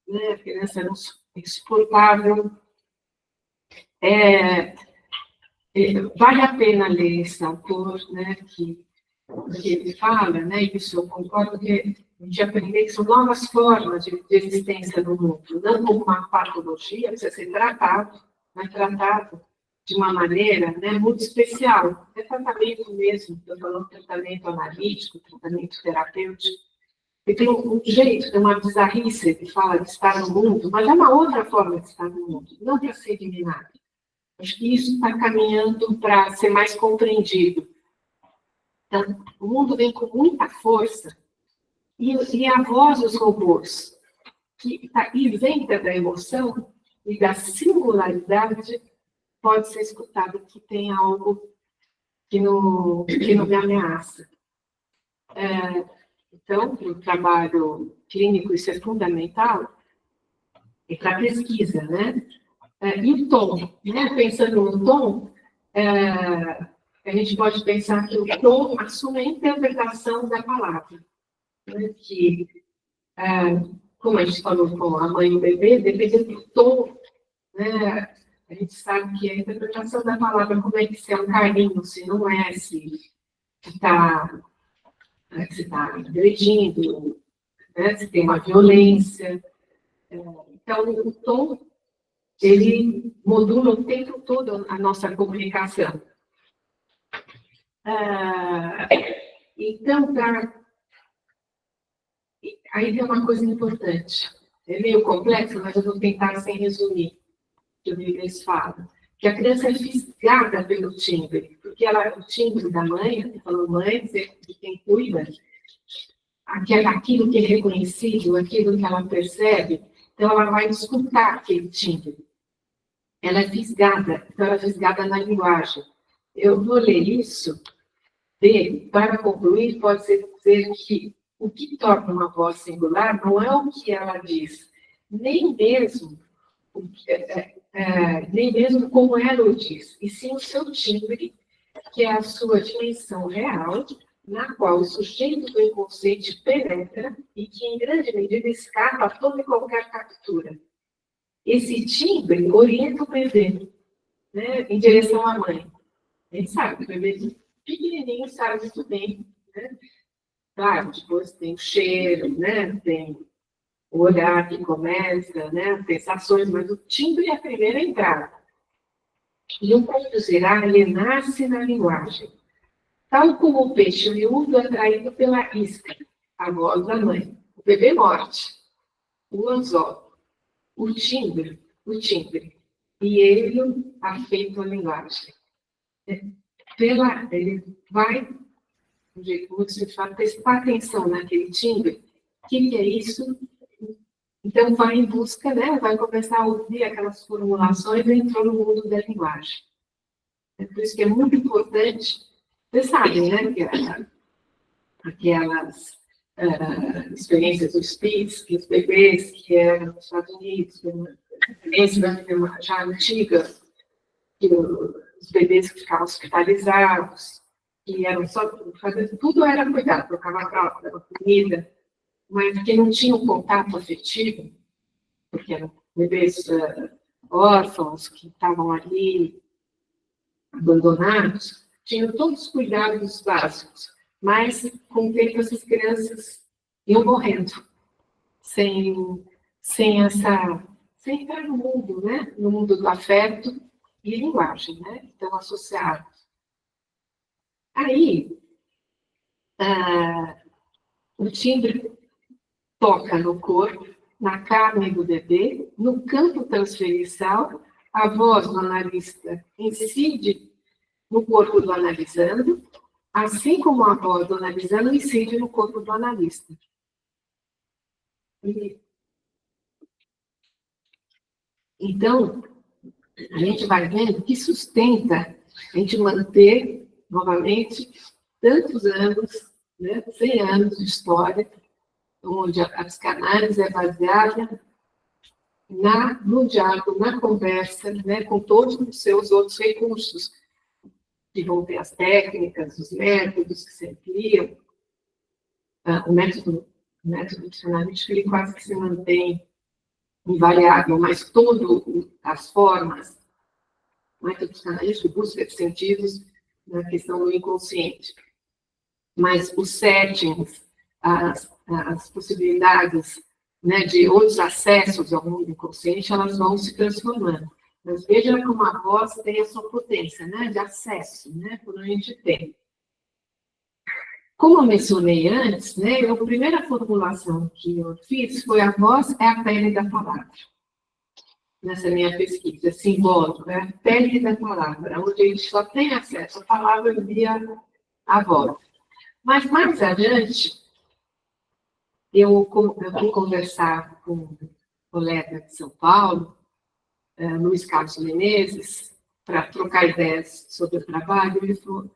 né, a criança não é insuportável. Vale a pena ler esse autor, né, que ele fala, né, e isso eu concordo, que a gente aprender que são novas formas de existência no mundo, não como uma patologia, precisa ser tratado, mas tratado de uma maneira, né, muito especial. É tratamento mesmo, estou falando de tratamento analítico, tratamento terapêutico, e tem um jeito, tem uma bizarrice que fala de estar no mundo, mas é uma outra forma de estar no mundo, não para ser eliminado. Acho que isso está caminhando para ser mais compreendido. Então, o mundo vem com muita força e a voz dos robôs, que está isenta da emoção e da singularidade, pode ser escutado que tem algo que não me ameaça. Então, para o trabalho clínico, isso é fundamental, e para a pesquisa, né? E o tom, né? Pensando no tom, a gente pode pensar que o tom assume a interpretação da palavra, né? Que, como a gente falou com a mãe e o bebê, dependendo do tom, né? A gente sabe que a interpretação da palavra, como é que se é um carinho, se não é, se está agredindo, né? Se tem uma violência. Então, o tom, ele modula o tempo todo a nossa comunicação. Então, aí tem uma coisa importante. É meio complexo, mas eu vou tentar sem resumir, que o Vives fala. Que a criança é fisgada pelo timbre, porque o timbre da mãe, falou mãe, de quem cuida, aquilo que é reconhecido, aquilo que ela percebe, então ela vai escutar aquele timbre. Ela é fisgada, então ela é fisgada na linguagem. Eu vou ler isso, para concluir, pode ser dizer que o que torna uma voz singular não é o que ela diz, nem mesmo como ela o diz, e sim o seu timbre, que é a sua dimensão real, na qual o sujeito do inconsciente penetra e que, em grande medida, escapa a toda e qualquer captura. Esse timbre orienta o bebê, né, em direção à mãe. A gente sabe que o bebê pequenininho sabe muito bem, né? Claro, depois tem o cheiro, né? Tem o olhar que começa, né? Sensações, mas o timbre é a primeira entrada. E o conduzirá, ele nasce na linguagem. Tal como o peixe miúdo atraído pela isca, a voz da mãe. O bebê morte, o anzol, o timbre, e ele afeita a linguagem. Ele vai, do jeito muito se fala, prestar atenção naquele timbre. O que é isso? Então, vai em busca, né? Vai começar a ouvir aquelas formulações e entrou no mundo da linguagem. É por isso que é muito importante. Vocês sabem, né? Que aquelas experiências dos PITs, que os bebês que eram nos Estados Unidos, experiência já antiga, que os bebês que ficavam hospitalizados, que eram só, tudo era cuidado, trocava fralda, dava comida, mas que não tinham contato afetivo, porque eram bebês órfãos que estavam ali abandonados, tinham todos os cuidados básicos, mas com o tempo essas crianças iam morrendo, sem entrar no mundo, né? No mundo do afeto e linguagem, né? Estão associados. Aí, o timbre toca no corpo, na carne do bebê, no campo transferencial, a voz do analista incide no corpo do analisando, assim como a voz do analisando incide no corpo do analista. Então, a gente vai vendo que sustenta a gente manter, novamente, tantos anos, né, 100 anos de história, onde a psicanálise é baseada no diálogo, na conversa, né, com todos os seus outros recursos, que vão ter as técnicas, os métodos que se ampliam. O método psicanalítico, ele quase que se mantém invariável, mas todas as formas, o método psicanalítico busca de sentidos na questão do inconsciente. Mas os settings, as possibilidades, né, de outros acessos ao mundo inconsciente, elas vão se transformando. Mas veja como a voz tem a sua potência, né, de acesso, né, quando a gente tem. Como eu mencionei antes, né, a primeira formulação que eu fiz foi a voz é a pele da palavra. Nessa minha pesquisa, simbólica, é a pele da palavra, onde a gente só tem acesso à palavra via a voz. Mas mais adiante, eu fui conversar com um colega de São Paulo, Luiz Carlos Menezes, para trocar ideias sobre o trabalho. Ele falou: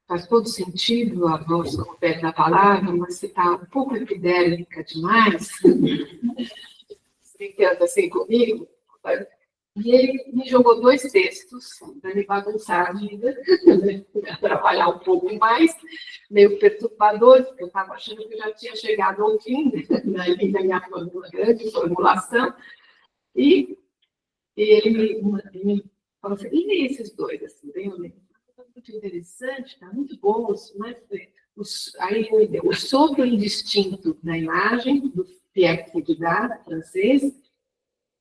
faz todo sentido a voz como pele da palavra, mas você está um pouco epidérmica demais, brincando assim comigo. E ele me jogou 2 textos para me bagunçar a vida, atrapalhar um pouco mais, meio perturbador, porque eu estava achando que eu já tinha chegado ao fim da minha grande formulação. E ele me falou assim: e esses 2? Assim, bem muito interessante, está muito bom, mas aí ele me deu o sopro indistinto na imagem, do Pierre Foucault, francês,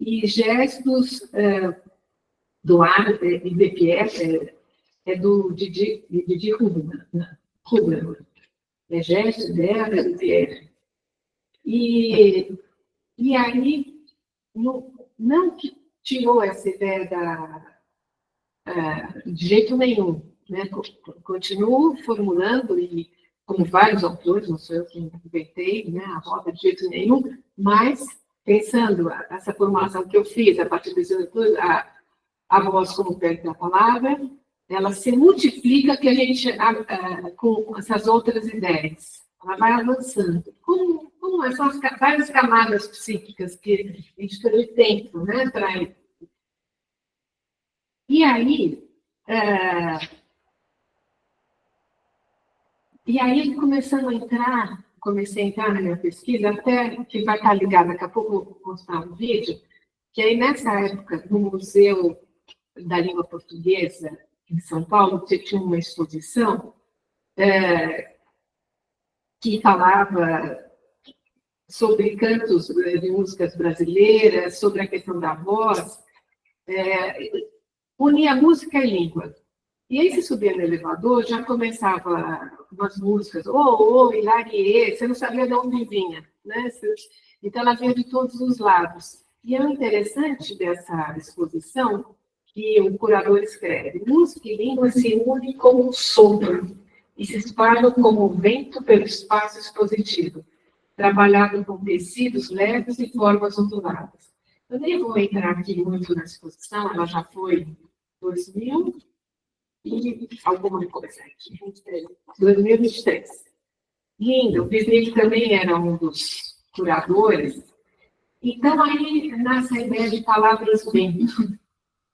e gestos do ar, de Pierre, do Didi Rubin, é gesto dela, de Pierre. E aí, não que tirou essa ideia de jeito nenhum, né? Continuo formulando, e como vários autores, não sou eu que inventei, né, a roda de jeito nenhum, mas pensando essa formulação que eu fiz a partir desse estudo, a voz como pele da palavra, ela se multiplica que a gente, com essas outras ideias. Ela vai avançando. Como são as várias camadas psíquicas que a gente teve tempo, né, para ir. E aí, comecei a entrar na minha pesquisa, até que vai estar ligada, daqui a pouco eu vou mostrar um vídeo, que aí nessa época, no Museu da Língua Portuguesa, em São Paulo, você tinha uma exposição que falava sobre cantos de músicas brasileiras, sobre a questão da voz, unia música e língua. E aí, se subia no elevador, já começava umas músicas, hilarie, você não sabia de onde vinha, né? Então, ela vinha de todos os lados. E é o interessante dessa exposição que o curador escreve: música e língua se unem como um sopro e se espalham como vento pelo espaço expositivo, trabalhado com tecidos leves e formas onduladas. Eu nem vou entrar aqui muito na exposição, ela já foi em 2000 e alguma coisa aqui, 2023. Lindo, o Bisnick também era um dos curadores. Então, aí nasce a ideia de palavras vento.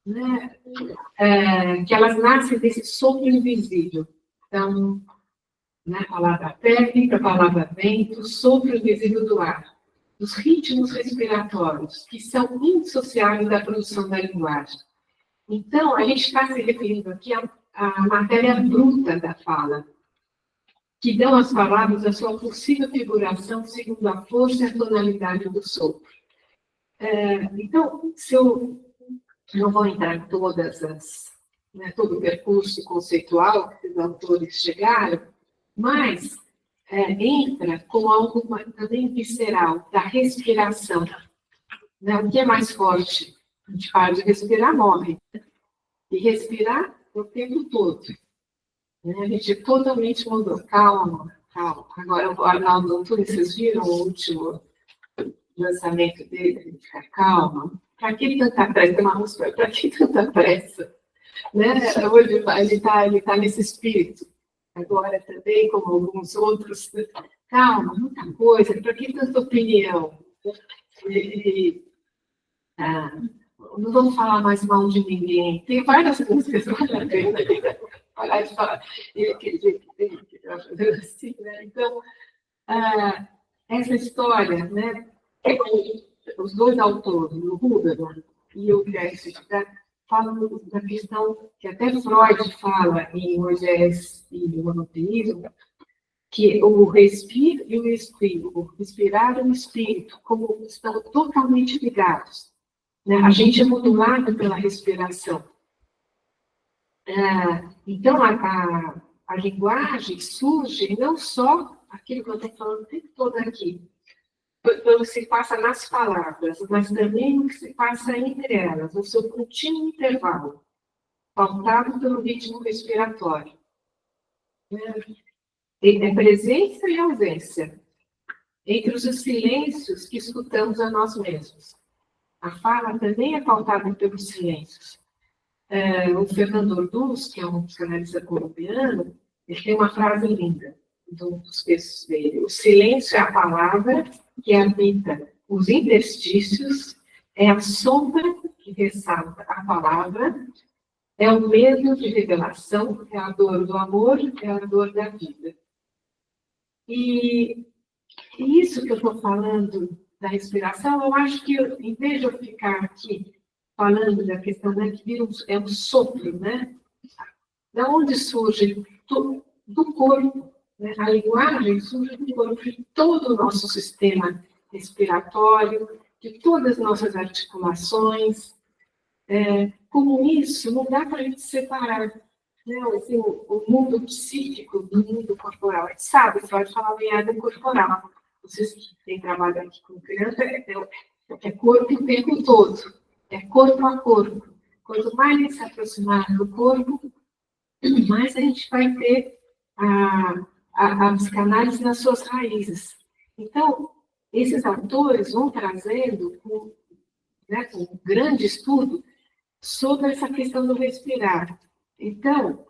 né? Que elas nascem desse sopro invisível. Então, né, palavra técnica, palavra vento, sopro invisível do ar. Os ritmos respiratórios, que são indissociáveis da produção da linguagem. Então, a gente está se referindo aqui à matéria bruta da fala, que dão às palavras a sua possível figuração segundo a força e a tonalidade do sopro. Então, se eu não vou entrar em todas todo o percurso conceitual que os autores chegaram, mas entra com algo também visceral, da respiração. Né? O que é mais forte? A gente para de respirar, morre. E respirar o tempo todo. Né? A gente totalmente mudou. Calma, calma. Agora, o Arnaldo Antunes, vocês viram o último lançamento dele? Ficar calma. Para que tanta pressa? Tem uma música, para que tanta pressa? Né? Hoje ele está nesse espírito. Agora também, como alguns outros, calma, muita coisa, para que tanta opinião? Não vamos falar mais mal de ninguém. Tem várias músicas, vale a pena parar de falar. Aquele jeito dele, que eu acho assim, né? Então, essa história, né? Os dois autores, o Huberman e o Grécio, falam da questão que até Freud fala em Moisés e o monoteísmo, que o respiro e o espírito, o respirar e o espírito, como estão totalmente ligados. Né? A gente é modulado pela respiração. Então, a linguagem surge não só aquilo que eu estou falando o tempo todo aqui, pelo que se passa nas palavras, mas também o que se passa entre elas, no seu contínuo intervalo, pautado pelo ritmo respiratório. É presença e ausência, entre os silêncios que escutamos a nós mesmos. A fala também é pautada pelos silêncios. O Fernando Orduz, que é um psicanalista colombiano, ele tem uma frase linda, de um dos textos dele. O silêncio é a palavra que habita os interstícios, é a sombra que ressalta a palavra, é o medo de revelação, é a dor do amor, é a dor da vida. E isso que eu estou falando da respiração, eu acho que, em vez de eu ficar aqui falando da questão, né, que é um sopro, né? Da onde surge? Do corpo. Né? A linguagem surge do corpo, de todo o nosso sistema respiratório, de todas as nossas articulações. Como isso, não dá para a gente separar, né? Assim, o mundo psíquico do mundo corporal. A gente sabe, Freud fala linhagem corporal. Vocês que têm trabalho aqui com criança, é corpo o tempo todo. É corpo a corpo. Quanto mais a gente se aproximar do corpo, mais a gente vai ter a psicanálise nas suas raízes. Então, esses autores vão trazendo com grande estudo sobre essa questão do respirar. Então,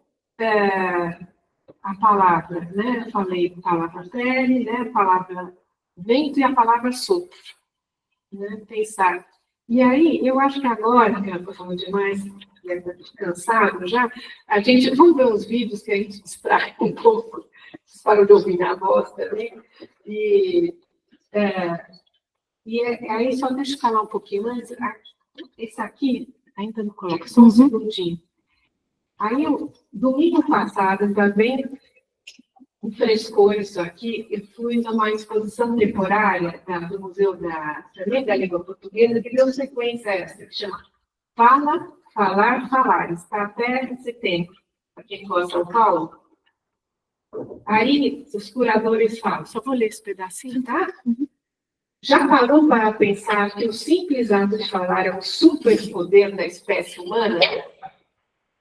a palavra, né? Eu falei a palavra pele, né? A palavra vento e a palavra sopro. Né? Pensar. E aí, eu acho que agora, que eu estou falando demais, estou cansado já, a gente, vamos ver uns vídeos que a gente distrai um pouco, para de ouvir a voz também. E aí, só deixa eu falar um pouquinho antes. Esse aqui, ainda não coloco, só um segundinho. Aí, domingo passado, também, um frescor isso aqui, eu fui numa exposição temporária do Museu também da Língua Portuguesa, que deu sequência essa, que chama Fala, Falar, Falar. Está até setembro, aqui em São Paulo. Aí, os curadores falam, só vou ler esse pedacinho, tá? Já parou para pensar que o simples ato de falar é um superpoder da espécie humana?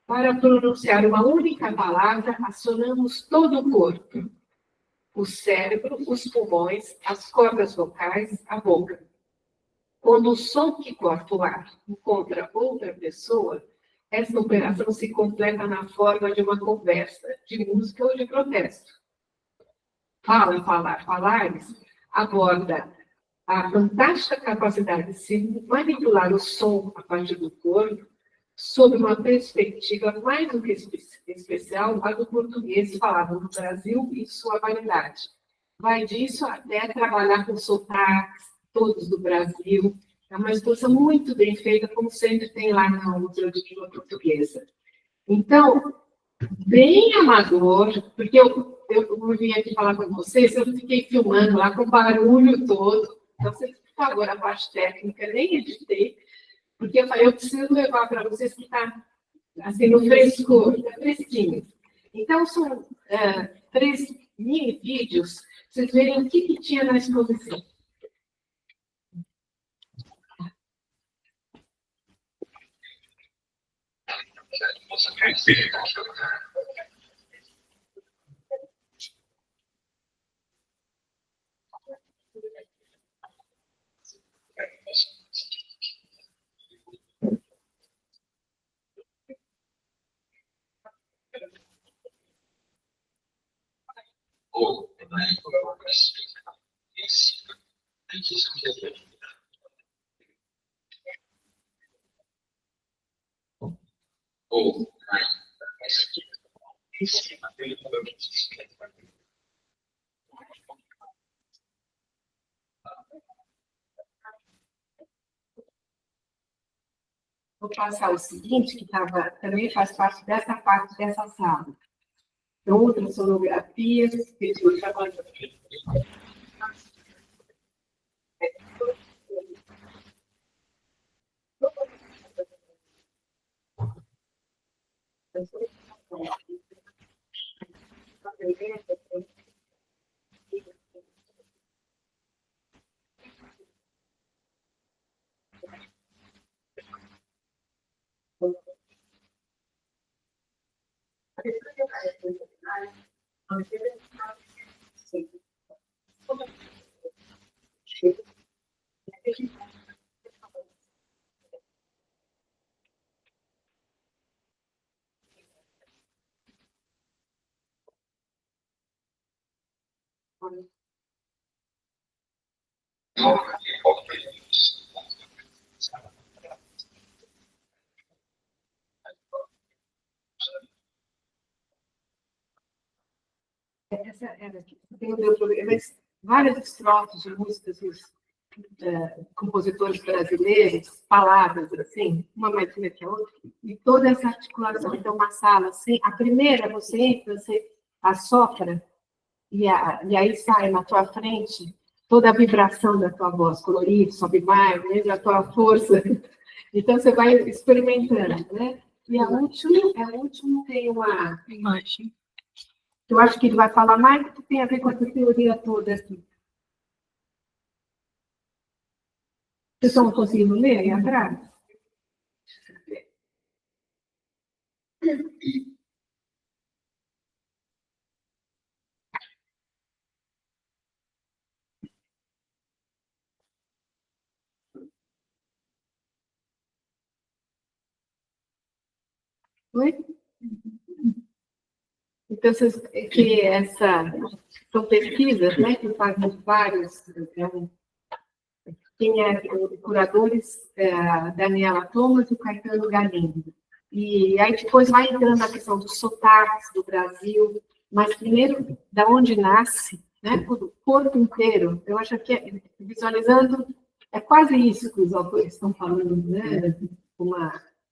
Para pronunciar uma única palavra, acionamos todo o corpo. O cérebro, os pulmões, as cordas vocais, a boca. Quando o som que corta o ar encontra outra pessoa, essa operação se completa na forma de uma conversa, de música ou de protesto. Fala, Falar, Falares aborda a fantástica capacidade de se manipular o som a partir do corpo, sob uma perspectiva mais do que especial, a do português falado no Brasil e sua variedade. Vai disso até trabalhar com sotaques, todos do Brasil. É uma exposição muito bem feita, como sempre tem lá na Museu de Língua Portuguesa. Então, bem amador, porque eu vim aqui falar com vocês, eu fiquei filmando lá com o barulho todo. Então, vocês, por favor, a parte técnica, nem editei, porque eu falei, eu preciso levar para vocês que está assim, no frescor, está fresquinho. Então, são 3 mini vídeos, para vocês verem o que tinha na exposição. Vou passar o seguinte, que também faz parte dessa sala. Então, outras sonografias, que eu já falei. Essa era aqui. Tem várias estrofes de músicas dos compositores brasileiros, palavras assim, uma mais linda que a outra, e toda essa articulação. Então, uma sala assim, a primeira você entra, você assopra, e aí sai na tua frente toda a vibração da tua voz, colorido, sobe mais, mesmo a tua força. Então, você vai experimentando, né? E a última tem uma imagem. Eu acho que ele vai falar mais do que tem a ver com essa teoria toda aqui. Vocês estão conseguindo ler aí atrás? Oi? Então, são pesquisas, né, que fazem vários, tem curadores, Daniela Thomas e Caetano Galindo. E aí depois vai entrando na questão dos sotaques do Brasil, mas primeiro, da onde nasce, né, o corpo inteiro. Eu acho que, visualizando, é quase isso que os autores estão falando, né,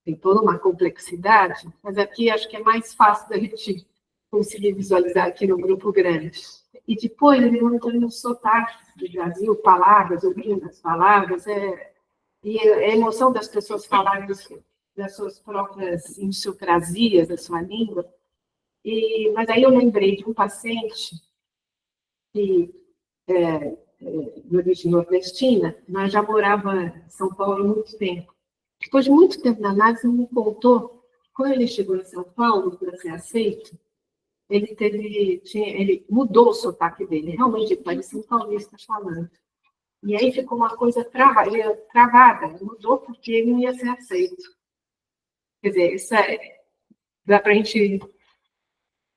tem toda uma complexidade, mas aqui acho que é mais fácil da gente conseguir visualizar aqui no grupo grande. E depois eles vão entrando nos sotaques do Brasil, palavras, ouvindo as palavras, e a emoção das pessoas falarem das suas próprias idiosincrasias, da sua língua. Mas aí eu lembrei de um paciente de origem nordestina, mas já morava em São Paulo há muito tempo. Depois de muito tempo na análise, ele me contou, quando ele chegou em São Paulo para ser aceito, ele mudou o sotaque dele, realmente parecia um paulista falando. E aí ficou uma coisa travada, mudou porque ele não ia ser aceito. Quer dizer, isso dá para a gente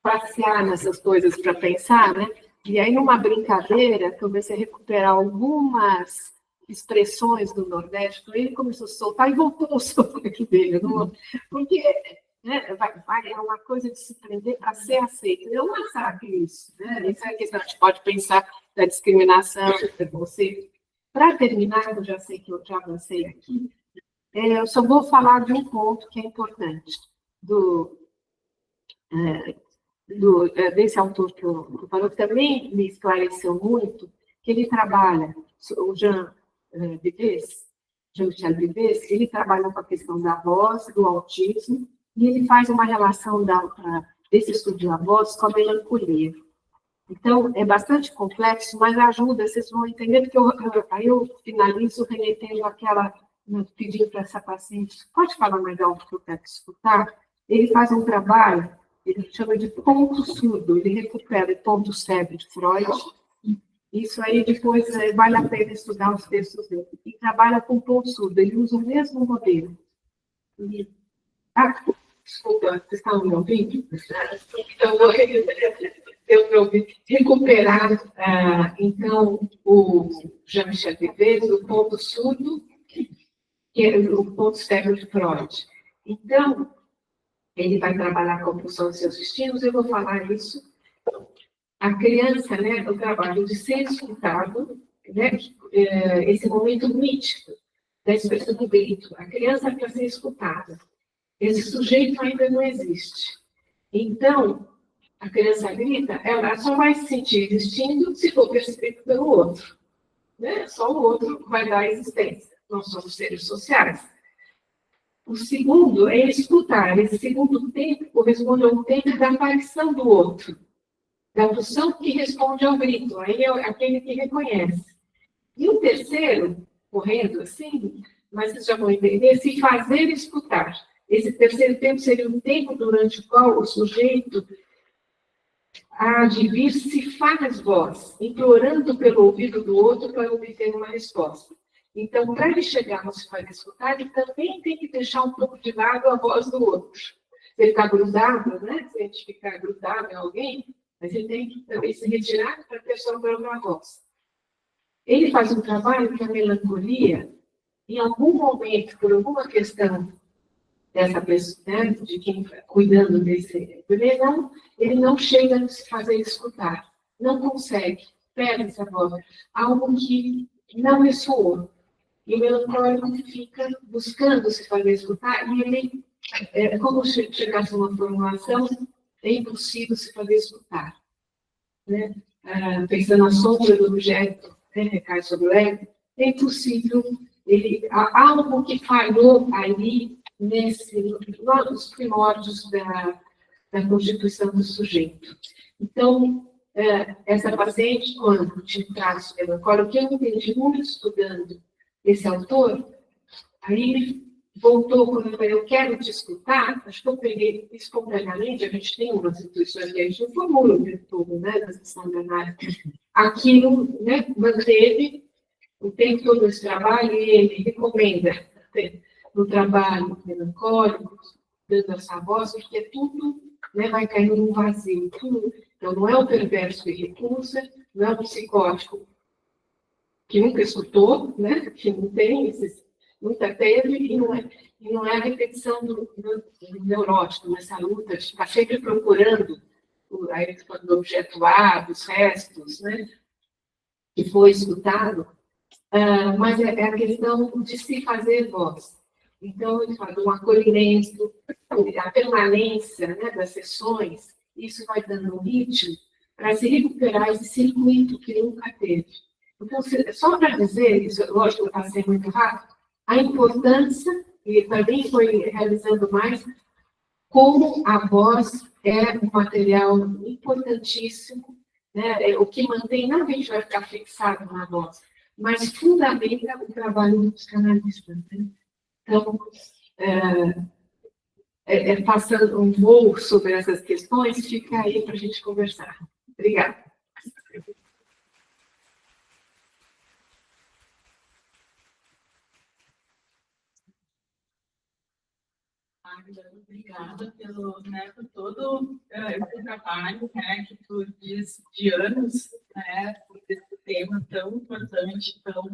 passear nessas coisas para pensar, né? E aí, numa brincadeira, comecei a recuperar algumas expressões do Nordeste, então ele começou a soltar e voltou ao sotaque dele, porque é uma coisa de se prender para ser aceito. É um massacre isso, né? Isso é a questão, a gente pode pensar da discriminação, você. Para terminar, eu já sei que eu já avancei aqui, eu só vou falar de um ponto que é importante, desse autor que eu falou, que também me esclareceu muito, que ele trabalha, o Jean-Michel Vives, ele trabalha com a questão da voz, do autismo, e ele faz uma relação desse estudo da voz com a melancolia. Então, é bastante complexo, mas ajuda, vocês vão entender, porque aí eu finalizo remetendo pedindo para essa paciente, pode falar mais alto que eu quero escutar? Ele faz um trabalho, ele chama de ponto surdo, ele recupera o ponto cego de Freud. Isso aí depois vale a pena estudar os textos dele. E trabalha com ponto surdo, ele usa o mesmo modelo. Desculpa, vocês estão me ouvindo? Então, eu me ouvi. Recuperar, então, o Jean-Michel Vives, o ponto surdo, que é o ponto cego de Freud. Então, ele vai trabalhar com a compulsão dos seus destinos, eu vou falar isso. A criança, né, o trabalho de ser escutado, né, esse momento mítico da expressão do grito. A criança é para ser escutada. Esse sujeito ainda não existe. Então, a criança grita, ela só vai se sentir existindo se for percebido pelo outro. Né? Só o outro vai dar existência. Nós somos seres sociais. O segundo é escutar. Esse segundo tempo corresponde ao tempo da aparição do outro. Da função que responde ao grito. Aí é aquele que reconhece. E o terceiro, correndo assim, mas vocês já vão entender, se fazer escutar. Esse terceiro tempo seria um tempo durante o qual o sujeito há de vir se faz voz, implorando pelo ouvido do outro para obter uma resposta. Então, para ele chegar no se faz escutar, ele também tem que deixar um pouco de lado a voz do outro. Se ele está grudado, né? Se a gente ficar grudado em alguém, mas ele tem que também se retirar para ter sua própria voz. Ele faz um trabalho que a melancolia, em algum momento, por alguma questão dessa pessoa, né, de quem está cuidando desse, ele não chega a se fazer escutar, não consegue, perde essa voz, algo que não ressoou. E o melancólico fica buscando se fazer escutar, e ele, como se chegasse a uma formulação, é impossível se fazer escutar. Né? Pensando na sombra do objeto, né, recai sobre o ego, é impossível, há algo que falhou ali, nos primórdios da constituição do sujeito. Então, essa paciente, quando tinha um traço melancólico, que eu entendi muito estudando esse autor, aí ele voltou quando eu falei, eu quero te escutar, acho que eu peguei espontaneamente, a gente tem umas intuições que a gente não formula o tempo todo, né, das questões da análise. Aquilo, né, manteve o tempo todo esse trabalho e ele recomenda no trabalho melancólico, dando essa voz, porque tudo, né, vai caindo num vazio. Tudo. Então, não é o perverso que recusa, não é o psicótico que nunca escutou, né, que não tem, nunca teve, e não é a repetição do neurótico, nessa luta de ficar sempre procurando do objeto A, dos restos, né, que foi escutado, mas é a questão de se fazer voz. Então, ele fala do acolhimento, a permanência, né, das sessões, isso vai dando um ritmo para se recuperar esse circuito que nunca teve. Então, só para dizer, isso, lógico, está sendo muito rápido, a importância, e também foi realizando mais, como a voz é um material importantíssimo, né, o que mantém, não a gente vai ficar fixado na voz, mas fundamenta o trabalho do psicanalista. Né? Então, passando um voo sobre essas questões, fica aí para a gente conversar. Obrigada. Obrigada por todo esse trabalho, né, que tu diz de anos, né, por esse tema tão importante, tão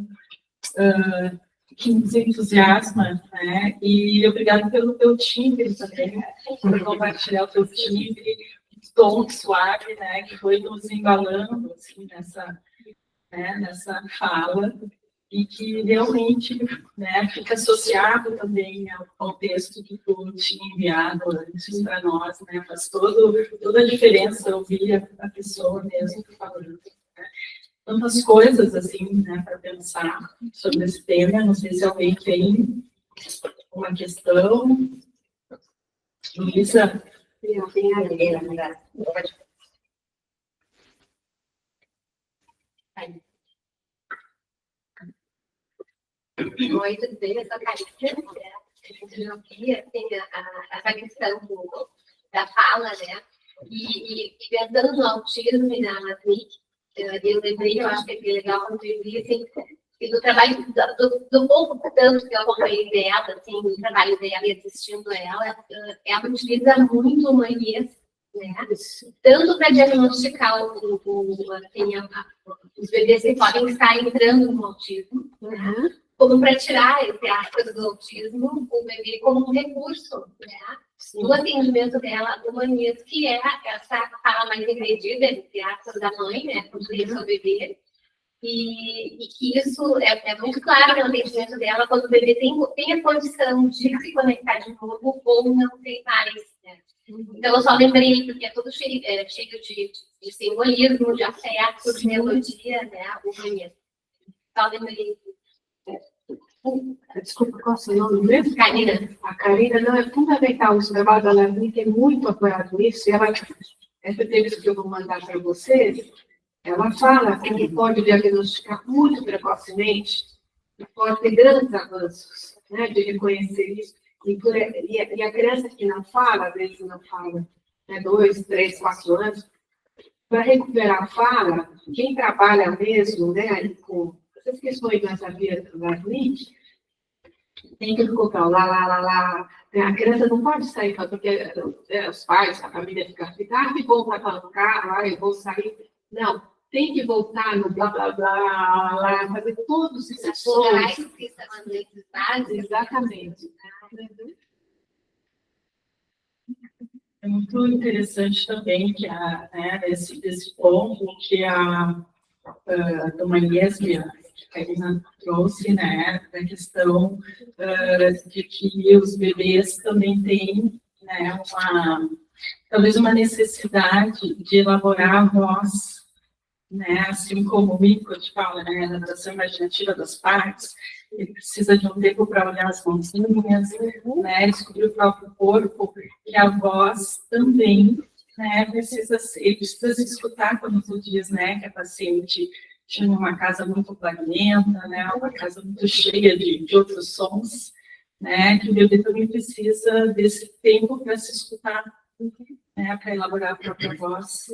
que nos entusiasma, né? E obrigado pelo teu timbre também, por compartilhar o teu timbre, tom suave, né? Que foi nos embalando, assim, nessa fala, e que realmente, né, fica associado também ao contexto que tu tinha enviado antes para nós, né? Faz toda a diferença ouvir a pessoa mesmo falando. Tantas coisas, assim, né, para pensar sobre esse tema. Não sei se alguém tem uma questão. Luísa? Oi, tudo bem? Eu sou a Karina, né? A gente já via, assim, essa questão da fala, né? E pensando no autismo e na TRIC, eu lembrei, eu acho que é legal contribuir, assim, e do trabalho, do pouco tanto que eu acompanhei dela, assim, do trabalho dela e assistindo ela utiliza muito o humanês, né? Tanto para diagnosticar os bebês que podem estar entrando no autismo, né? Como para tirar, entre aspas, do autismo, o bebê como um recurso, né? No atendimento dela, do humanês, que é essa fala mais agredida, entre aspas, da mãe, né? Quando o bebê. E que isso é muito claro no atendimento dela, quando o bebê tem a condição de se conectar de novo ou não tem mais, né? Então, eu só lembrei, porque é tudo cheio de simbolismo, de afeto, de melodia, né? O humanês. Só lembrei. Desculpa, qual é o seu nome mesmo? Karina. A Karina, não, é fundamental o trabalho da Lavini, tem muito apoiado nisso, e essa entrevista que eu vou mandar para vocês, ela fala que pode diagnosticar muito precocemente, e pode ter grandes avanços, né, de reconhecer isso, e a criança que não fala, às vezes não fala, né, 2, 3, 4 anos, para recuperar a fala, quem trabalha mesmo, né, com essas questões nessa via da mente, tem que colocar o lá. A criança não pode sair, porque os pais, a família fica e vão para o carro, lá, eu vou sair. Não, tem que voltar no blá, lá, fazer todos esses sons. Exatamente. É muito interessante também que esse ponto que a Dona Inês, que a Karina trouxe, né, da questão de que os bebês também têm, né, talvez uma necessidade de elaborar a voz, né, assim como o Winnicott fala, né, a adaptação imaginativa das partes, ele precisa de um tempo para olhar as mãozinhas, né, descobrir o próprio corpo, e a voz também, né, precisa se escutar, como tu diz, né, que a paciente tinha uma casa muito barulhenta, né, uma casa muito cheia de outros sons, né, que o bebê também precisa desse tempo para se escutar, né, para elaborar a própria voz.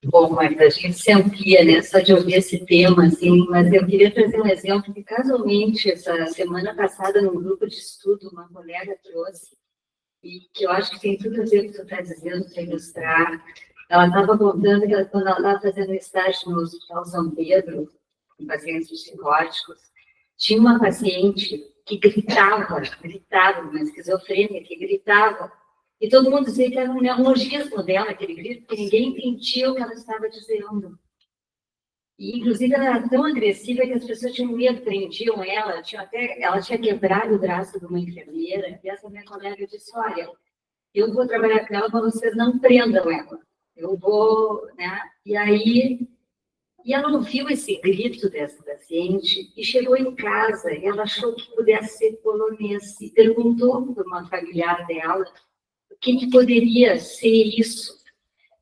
Bom, mas a gente se amplia, né, só de ouvir esse tema, assim, mas eu queria trazer um exemplo que, casualmente, essa semana passada, num grupo de estudo, uma colega trouxe, e que eu acho que tem tudo a ver com o que tu está dizendo, para ilustrar. Ela estava contando que quando ela estava fazendo estágio no Hospital São Pedro, com pacientes psicóticos, tinha uma paciente que gritava, uma esquizofrênica que gritava, e todo mundo dizia que era um neologismo dela, aquele grito, porque ninguém entendia o que ela estava dizendo. E, inclusive, ela era tão agressiva que as pessoas tinham medo, prendiam ela, ela tinha quebrado o braço de uma enfermeira, e essa minha colega disse, olha, eu vou trabalhar com ela, mas vocês não prendam ela. Eu vou, né? E ela ouviu esse grito dessa paciente e chegou em casa, e ela achou que pudesse ser polonês, e perguntou para uma familiar dela o que poderia ser isso.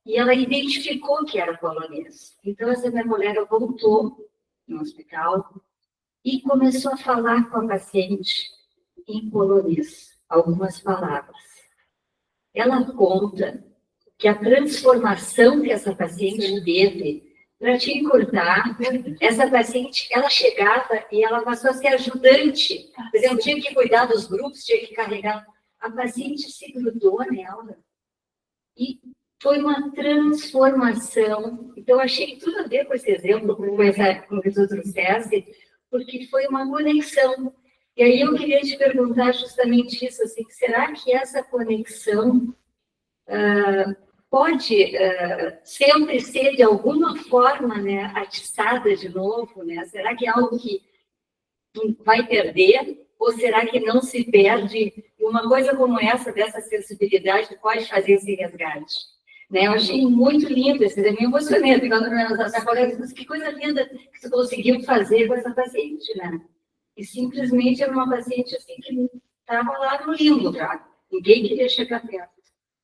E ela identificou que era polonês. Então, essa minha colega voltou no hospital e começou a falar com a paciente em polonês, algumas palavras. Ela conta que a transformação que essa paciente teve Para te encurtar, essa paciente, ela chegava e ela passou a ser ajudante. Por exemplo, tinha que cuidar dos grupos, tinha que carregar. A paciente se grudou nela. E foi uma transformação. Então, eu achei tudo a ver com esse exemplo, com o que tu trouxeste, porque foi uma conexão. E aí eu queria te perguntar justamente isso, assim, será que essa conexão pode sempre ser, de alguma forma, né, atiçada de novo, né? Será que é algo que vai perder? Ou será que não se perde? E uma coisa como essa, dessa sensibilidade, pode fazer esse resgate. Né? Eu achei muito lindo, eu me emocionei quando nós falamos, que coisa linda que você conseguiu fazer com essa paciente, né? E simplesmente era uma paciente assim que estava lá no limbo já. Ninguém queria chegar perto.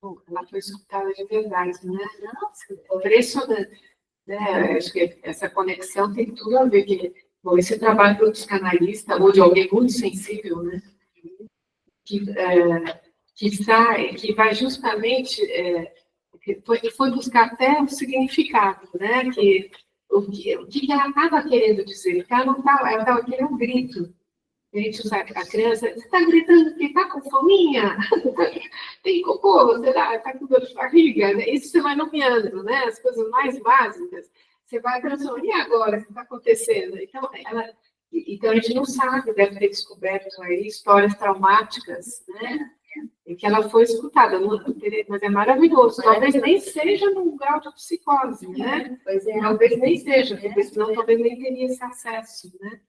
Bom, ela foi escutada de verdade, né? Nossa, impressionante. Né? Acho que essa conexão tem tudo a ver. Bom, esse trabalho do psicanalista, ou de alguém muito sensível, né? Que vai justamente, foi buscar até o significado, né? O que ela estava querendo dizer? Ela estava querendo um grito. A criança, você está gritando porque está com fominha? Tem cocô? Você está com dor de barriga? Isso você vai nomeando, né? As coisas mais básicas. Você vai transformando. E agora? O que está acontecendo? Então, a gente não sabe, deve ter descoberto aí histórias traumáticas, né? E que ela foi escutada, mas é maravilhoso. Talvez nem seja num grau de psicose, né? Pois é. Talvez nem seja, porque senão talvez nem teria esse acesso, né?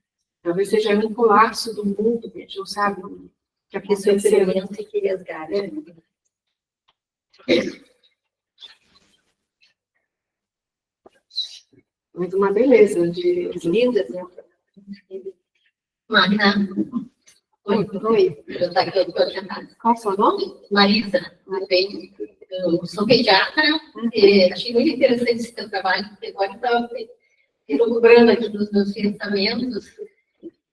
Talvez seja um colapso do mundo, que a gente não sabe o que aconteceu. Que resgate. Mas uma beleza de lindas, né? Magna. Oi. Eu tô aqui, eu tô sentada. Qual é o seu nome? Marisa, eu sou pediatra, achei muito interessante esse teu trabalho, porque agora estava lembrando aqui dos meus pensamentos,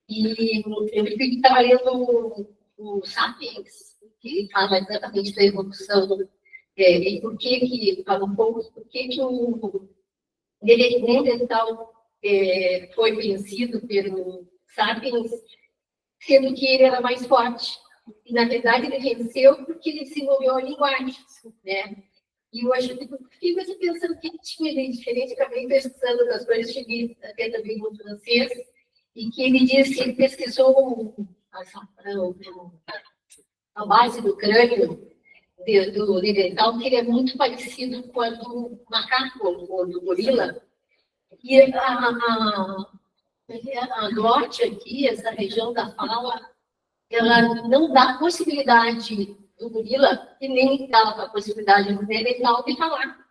e eu estava lendo o Sapiens, que fala exatamente da evolução, e por que fala um pouco, por que o Neandertal foi vencido pelo Sapiens, sendo que ele era mais forte. E, na verdade, ele venceu porque ele desenvolveu a linguagem, né? E eu acho que fico assim, pensando o que tinha de diferente, acabei pesquisando das coisas, cheguei até também no francês, e que ele disse, ele pesquisou a base do crânio do Neandertal, que ele é muito parecido com a do macaco, ou do gorila. E a glote aqui, essa região da fala, ela não dá possibilidade do gorila e nem dá a possibilidade do Neandertal de falar.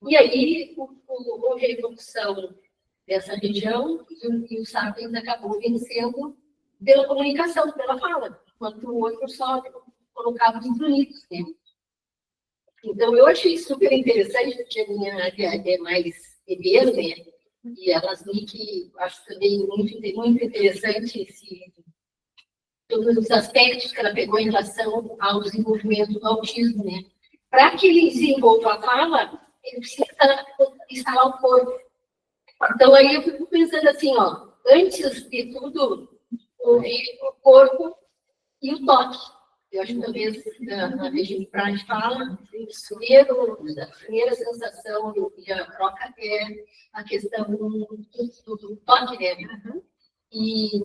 E aí houve a evolução dessa região e o Sapiens acabou vencendo pela comunicação, pela fala, enquanto o outro só colocava os bonitos, né? Então, eu achei super interessante, porque a minha é mais bebês, né? E elas vi que acho também muito interessante todos os aspectos que ela pegou em relação ao desenvolvimento do autismo, né? Para que ele desenvolva a fala, ele precisa instalar o corpo. Então, aí eu fico pensando assim, ó, antes de tudo, ouvir o corpo e o toque. Eu acho que talvez na região de fala, a primeira sensação e a troca é a questão do toque, né? E,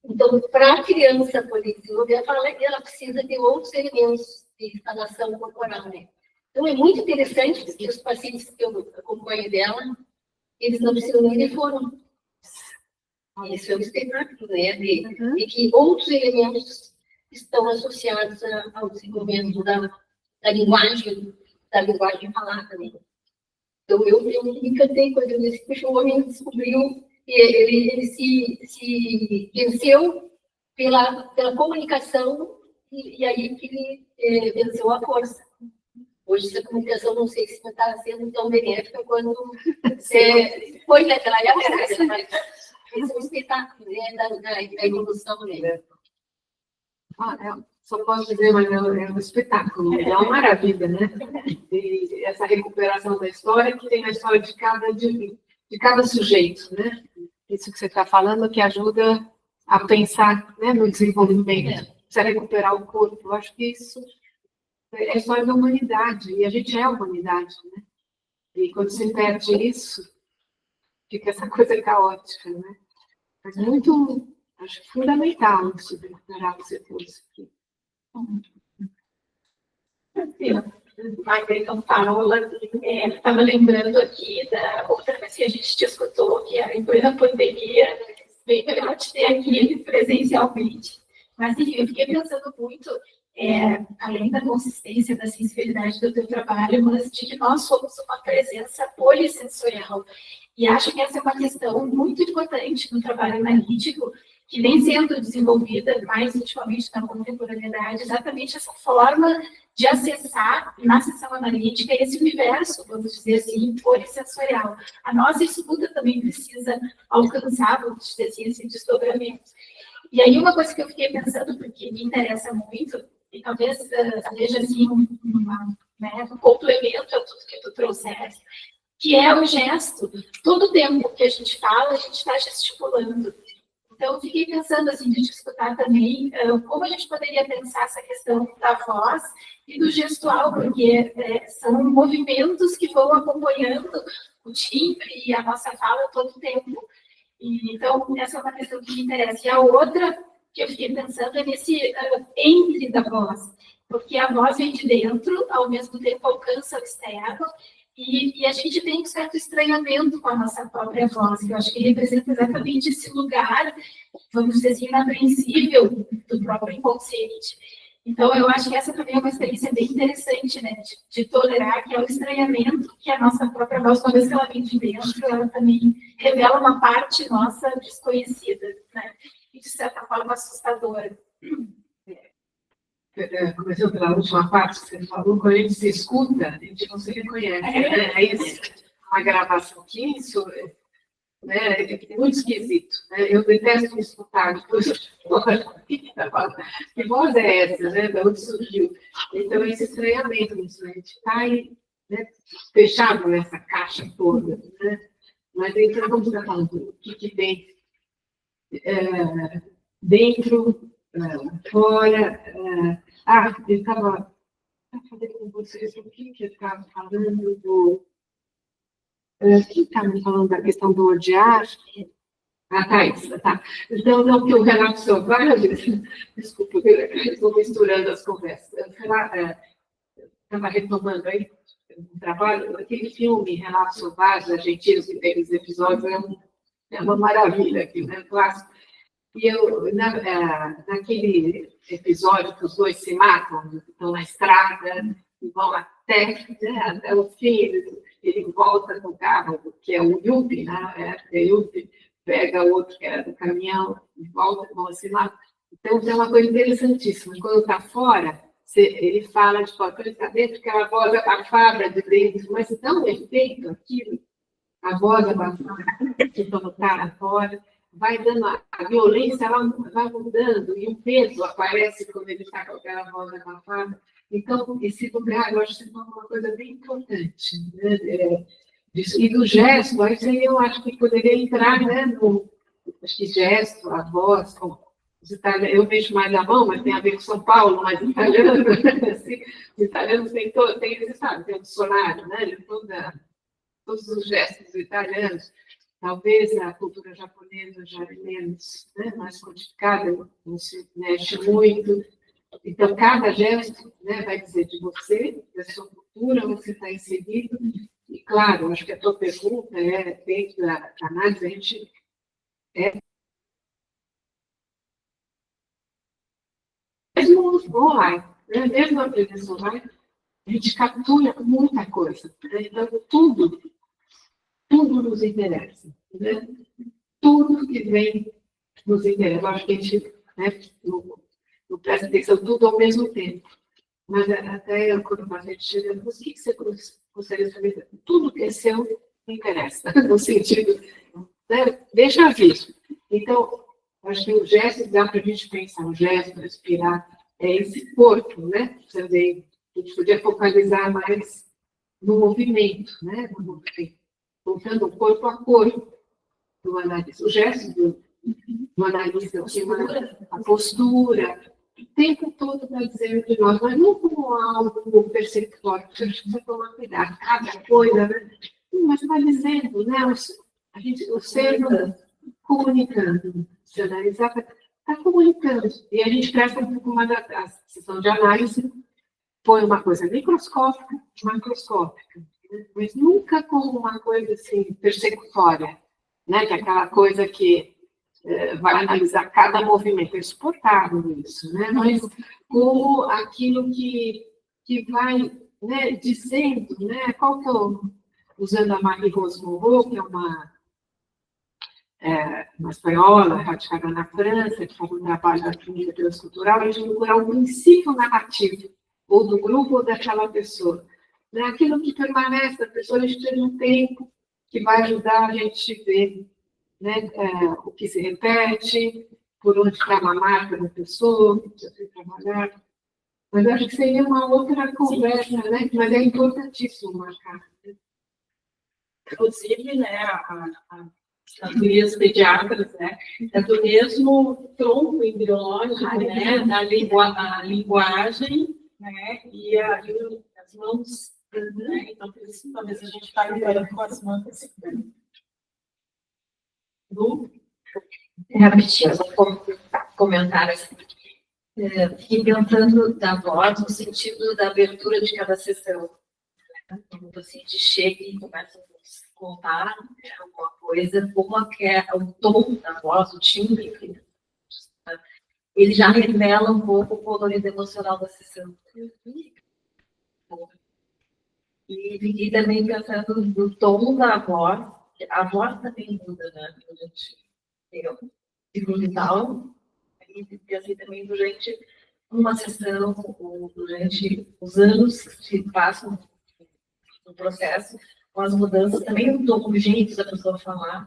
então, para a criança poder desenvolver a fala, ela precisa de outros elementos de instalação corporal, né? Então, é muito interessante, porque os pacientes que eu acompanho dela, eles não precisam nem de fono. Isso é um espetáculo, né? De que outros elementos estão associados ao desenvolvimento da linguagem falada, né? Então, eu me encantei quando eu disse que o homem descobriu que ele se venceu pela comunicação e aí que ele venceu a força. Hoje, essa comunicação, não sei se está sendo tão benéfica quando foi naquela época, mas esse é um espetáculo, né, da evolução dele. Só posso dizer, mas é um espetáculo, é uma maravilha, né? E essa recuperação da história, que tem a história de cada indivíduo. cada sujeito, né? Isso que você está falando que ajuda a pensar, né, no desenvolvimento, precisa recuperar o corpo. Eu acho que isso é só da humanidade, e a gente é a humanidade, né? E quando se perde isso, fica essa coisa caótica, né? Mas muito, acho fundamental isso de recuperar os recursos aqui. Então, Paola, estava lembrando aqui da outra vez que a gente discutiu, que era em plena pandemia, bem melhor te ter aqui presencialmente. Mas, enfim, eu fiquei pensando muito, além da consistência, da sensibilidade do teu trabalho, mas de que nós somos uma presença polissensorial. E acho que essa é uma questão muito importante no trabalho analítico, que vem sendo desenvolvida mais ultimamente na contemporaneidade, exatamente essa forma de acessar na sessão analítica esse universo, vamos dizer assim, polissensorial. A nossa escuta também precisa alcançar, vamos dizer assim, esse desdobramento. E aí uma coisa que eu fiquei pensando, porque me interessa muito, e talvez seja assim um complemento a tudo que tu trouxeste, que é o gesto. Todo o tempo que a gente fala, a gente está gesticulando. Então, eu fiquei pensando, assim, de escutar também como a gente poderia pensar essa questão da voz e do gestual, porque são movimentos que vão acompanhando o timbre e a nossa fala todo o tempo. E, então, essa é uma questão que me interessa. E a outra que eu fiquei pensando é nesse entre da voz, porque a voz vem de dentro, ao mesmo tempo alcança o externo, e a gente tem um certo estranhamento com a nossa própria voz, que eu acho que representa exatamente esse lugar, vamos dizer assim, inapreensível do próprio inconsciente. Então, eu acho que essa também é uma experiência bem interessante, né, de tolerar que é o estranhamento que a nossa própria voz, uma vez que ela vem de dentro, ela também revela uma parte nossa desconhecida, né, e de certa forma assustadora. Começando pela última parte que você falou, quando a gente se escuta, a gente não se reconhece. É isso, uma gravação aqui, isso né, é muito esquisito. Né? Eu detesto me escutar, depois que voz é essa, né? De onde surgiu? Então, esse estranhamento, a gente está aí, né, fechado nessa caixa toda. Né? Mas então, vamos estar falando o que tem dentro, fora. Eu estava falando com vocês o que eu estava falando do. Quem está me falando da questão do odiar? Thaís, tá. Então, não, que o Renato Soares, desculpa, eu estou misturando as conversas. Estava retomando aí o trabalho, aquele filme, Renato Soares, Argentinos, que tem os episódios, é uma maravilha aqui, né? Clássico. E eu, naquele episódio que os dois se matam, estão na estrada, e vão até o fim, ele volta no carro, que é o Yuppie, né? Yuppie pega outro que era do caminhão, e volta, vão assim lá. Então, tem uma coisa interessantíssima. Quando está fora, ele fala de fora. Quando ele está dentro, aquela voz abafada de dentro, mas tão efeito aquilo, a voz abafada, que quando está fora, vai dando a violência, ela vai mudando, e o peso aparece quando ele está com aquela voz abafada. Então, esse lugar, eu acho que é uma coisa bem importante, né? E do gesto, aí eu acho que poderia entrar, né, acho que gesto, a voz, eu vejo mais a mão, mas tem a ver com São Paulo, mas italiano, assim, os italianos têm eles sabem, tem um dicionário, né, todos os gestos italianos. Talvez a cultura japonesa já é menos, né, mais codificada, não se mexe muito. Então, cada gesto, né, vai dizer de você, da sua cultura, você está inserido. E, claro, acho que a tua pergunta é, dentro da análise, a gente mesmo online, né, mesmo na presença online, a gente captura muita coisa. Né? Então, tudo nos interessa. Né? Tudo que vem nos interessa. Eu acho que a gente, né, não presta atenção tudo ao mesmo tempo. Mas até quando a gente chega, o que você gostaria de saber? Tudo que é seu me interessa, no sentido, né? Deixa vir. Então, acho que o gesto dá para a gente pensar, o gesto, respirar, é esse corpo, né? Também, a gente podia focalizar mais no movimento, né? No movimento. voltando o corpo a corpo do analista, o gesto do analista, a postura, o tempo todo está dizendo de nós, mas não como algo perceptório, que a gente precisa tomar cuidado, cada coisa, né? Mas está dizendo, né? O cérebro comunicando, se analisar, está comunicando. E a gente presta um pouco mais a sessão de análise, põe uma coisa microscópica, macroscópica, né? Mas nunca como uma coisa assim, persecutória, né? Que é aquela coisa que vai analisar cada movimento, é insuportável isso, né? Mas como aquilo que vai, né, dizendo, né? Qual que é usando a Marie-Rose Monroe, que é uma espanhola radicada na França, que faz um trabalho da clínica transcultural, a gente procurar o princípio narrativo, ou do grupo ou daquela pessoa. Né? Aquilo que permanece da pessoa, a gente tem um tempo que vai ajudar a gente a ver, né? O que se repete, por onde está a marca da pessoa, o que precisa ser trabalhado. Mas acho que seria uma outra conversa, né? Mas é importantíssimo marcar. Inclusive, né, as gurias pediatras, né, é do mesmo tronco embriológico, né, a linguagem, né, e as mãos, né, então, por isso, talvez a gente fale agora com as mãos assim, né? Rapidinho, vou comentar assim. Fiquei pensando da voz no sentido da abertura de cada sessão. Quando o paciente chega e começa a contar alguma coisa, como é o tom da voz, o timbre, ele já revela um pouco o colorido emocional da sessão. E fiquei também pensando no tom da voz, a voz também muda, né? A gente tem o ciclo vital, e pensei também durante uma sessão, ou durante os anos que passam no processo, com as mudanças, também o tom, o jeito da pessoa falar,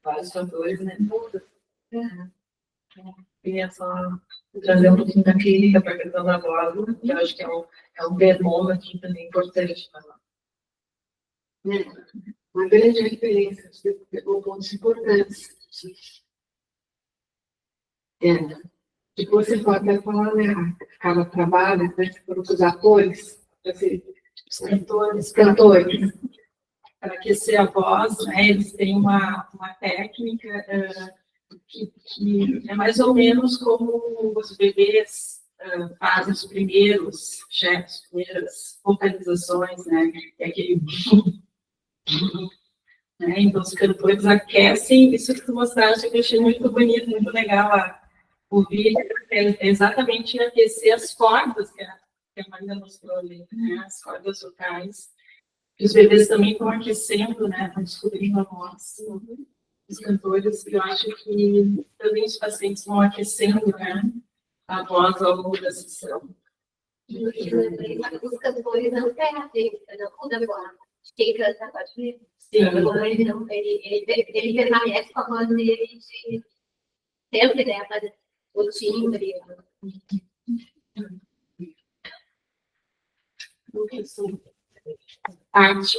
vários fatores, né? Queria só trazer um pouquinho da clínica para a questão da voz, que eu acho que é um termômetro também importante. Uma grande referência, você pegou pontos importantes. Depois você pode até falar, né? Ficava trabalho, né? Foram com os atores, assim, os cantores. Para aquecer a voz, né, eles têm uma técnica que é mais ou menos como os bebês fazem os primeiros gestos, as primeiras vocalizações, né, é aquele... né, então, os cantores aquecem, isso que tu mostraste, que eu achei muito bonito, muito legal ouvir, é exatamente aquecer as cordas que a Marina mostrou ali, né, as cordas vocais. Os bebês também estão aquecendo, né? Estão descobrindo a voz. Os cantores, eu acho que também os pacientes vão aquecendo, né? A voz ao longo da sessão. Os cantores não perdem, não muda agora. Quem canta pode ver. Sim. Ele permanece com a voz dele sempre, né? O timbre. Arte.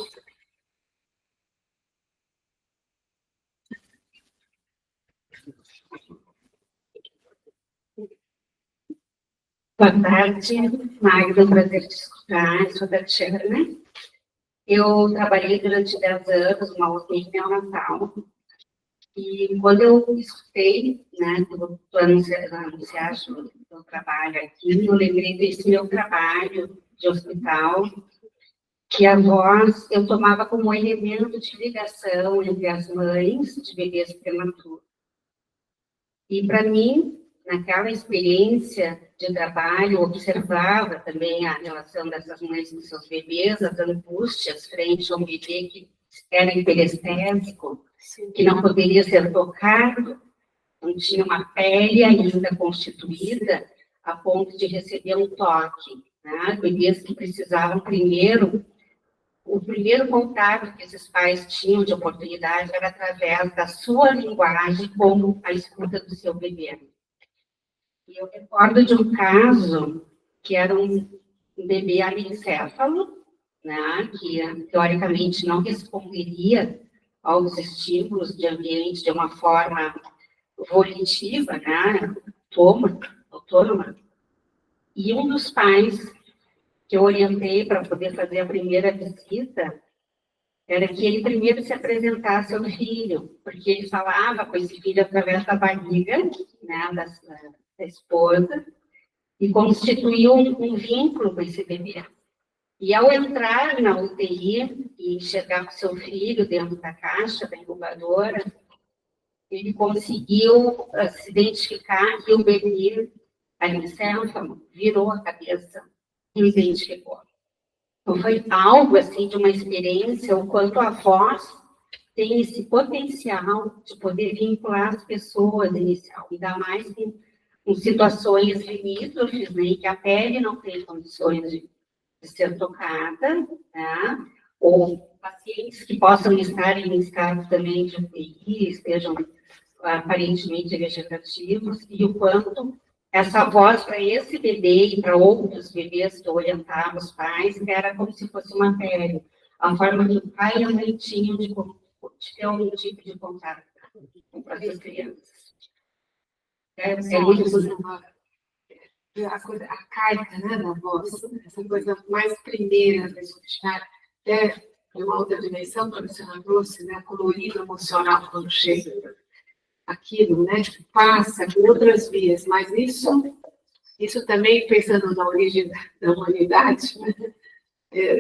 Boa tarde, Magda, prazer te escutar, sou da Tchera, né? Eu trabalhei durante 10 anos numa UTI neonatal, e quando eu escutei, né, quando tu anunciaste o teu trabalho aqui, eu lembrei desse meu trabalho de hospital, que a voz eu tomava como elemento de ligação entre as mães de bebês prematuros. E, para mim, naquela experiência de trabalho, observava também a relação dessas mães com seus bebês, as angústias frente a um bebê que era hiperestésico, que não poderia ser tocado, não tinha uma pele ainda constituída a ponto de receber um toque. Né? Bebês que precisavam primeiro... O primeiro contato que esses pais tinham de oportunidade era através da sua linguagem, como a escuta do seu bebê. E eu recordo de um caso que era um bebê anencéfalo, né, que teoricamente não responderia aos estímulos de ambiente de uma forma volitiva, né, autônoma. E um dos pais que eu orientei para poder fazer a primeira visita era que ele primeiro se apresentasse ao filho, porque ele falava com esse filho através da barriga, né, da esposa, e constituiu um vínculo com esse bebê. E ao entrar na UTI e enxergar com seu filho dentro da caixa da incubadora, ele conseguiu se identificar que o bebê, anencefalo, virou a cabeça e o identificou. Então, foi algo, assim, de uma experiência, o quanto a voz tem esse potencial de poder vincular as pessoas inicial, ainda mais em situações limítrofes, né, em que a pele não tem condições de ser tocada, tá? Ou pacientes que possam estar em estado também de UTI, estejam aparentemente vegetativos, e o quanto essa voz para esse bebê e para outros bebês que eu orientava os pais era como se fosse uma pele, a forma que o pai e a mãe tinham de ter algum tipo de contato com essas crianças. É muito a carga, né, da voz, essa coisa mais primeira da escutar, até de uma outra dimensão, a professora trouxe, né, colorido emocional quando chega aquilo, né, que passa por outras vias, mas isso também, pensando na origem da humanidade,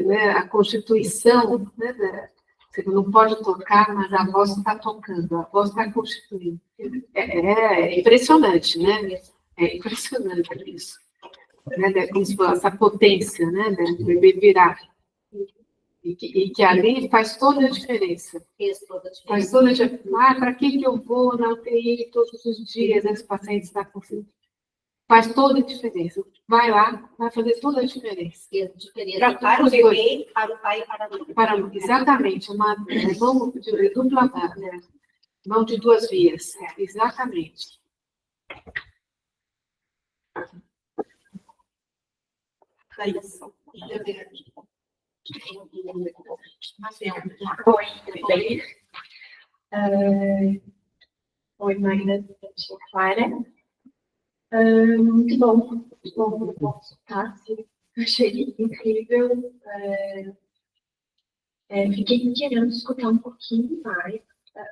né, a constituição, né, você não pode tocar, mas a voz está tocando, a voz está constituindo. É impressionante, né? É impressionante isso. Né? Como se fosse essa potência, né? Do bebê virar. E que ali faz toda a diferença. Faz toda a diferença. Para que eu vou na UTI todos os dias? Esse paciente está com síndrome. Faz toda a diferença. Vai lá, vai fazer toda a diferença. Para o bebê, para o pai e para a mãe. Exatamente. Uma mão de dupla, né? Mão de duas vias. Exatamente. Oi, Magda, Clara. Muito bom, tá? Achei incrível. Fiquei querendo escutar um pouquinho mais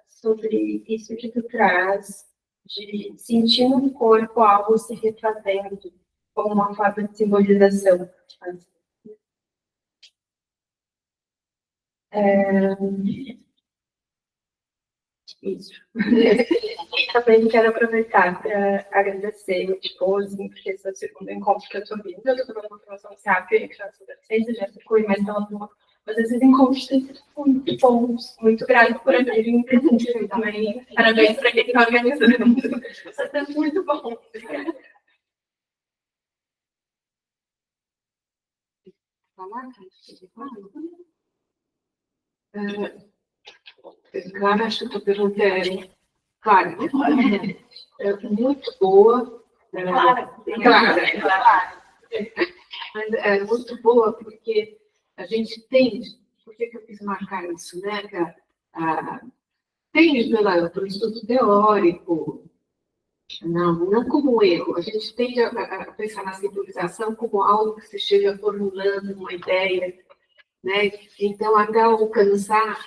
sobre isso que tu traz, de sentir no corpo algo se refazendo, como uma forma de simbolização. Isso. E também quero aproveitar para agradecer o esposo, porque esse é o segundo encontro que eu estou vindo. Eu estou trabalhando com formação SAP, criança da ciência, já fui, mas não. Mas esses encontros têm sido muito bons, muito grato por abrirem também. Parabéns para quem está organizando. Isso está muito bom. Clara, acho que a pergunta é clara, é muito boa. Mas é muito boa porque a gente tende, por que eu quis marcar isso, né? Tende pelo estudo teórico, não como erro, a gente tende a pensar na simbolização como algo que se chega formulando uma ideia, né? Então, até alcançar,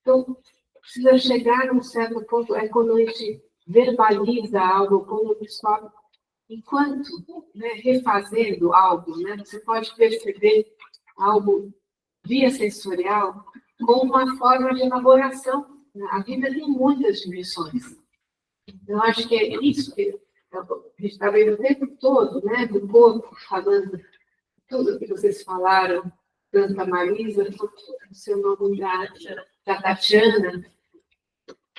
então, precisa chegar a um certo ponto, é quando a gente verbaliza algo, quando o pessoal, enquanto, né, refazendo algo, né, você pode perceber algo via sensorial como uma forma de elaboração. A vida tem muitas dimensões. Eu acho que é isso que a gente está vendo o tempo todo, né, do corpo, falando tudo que vocês falaram, tanto a Marisa, quanto o seu nome da Tatiana,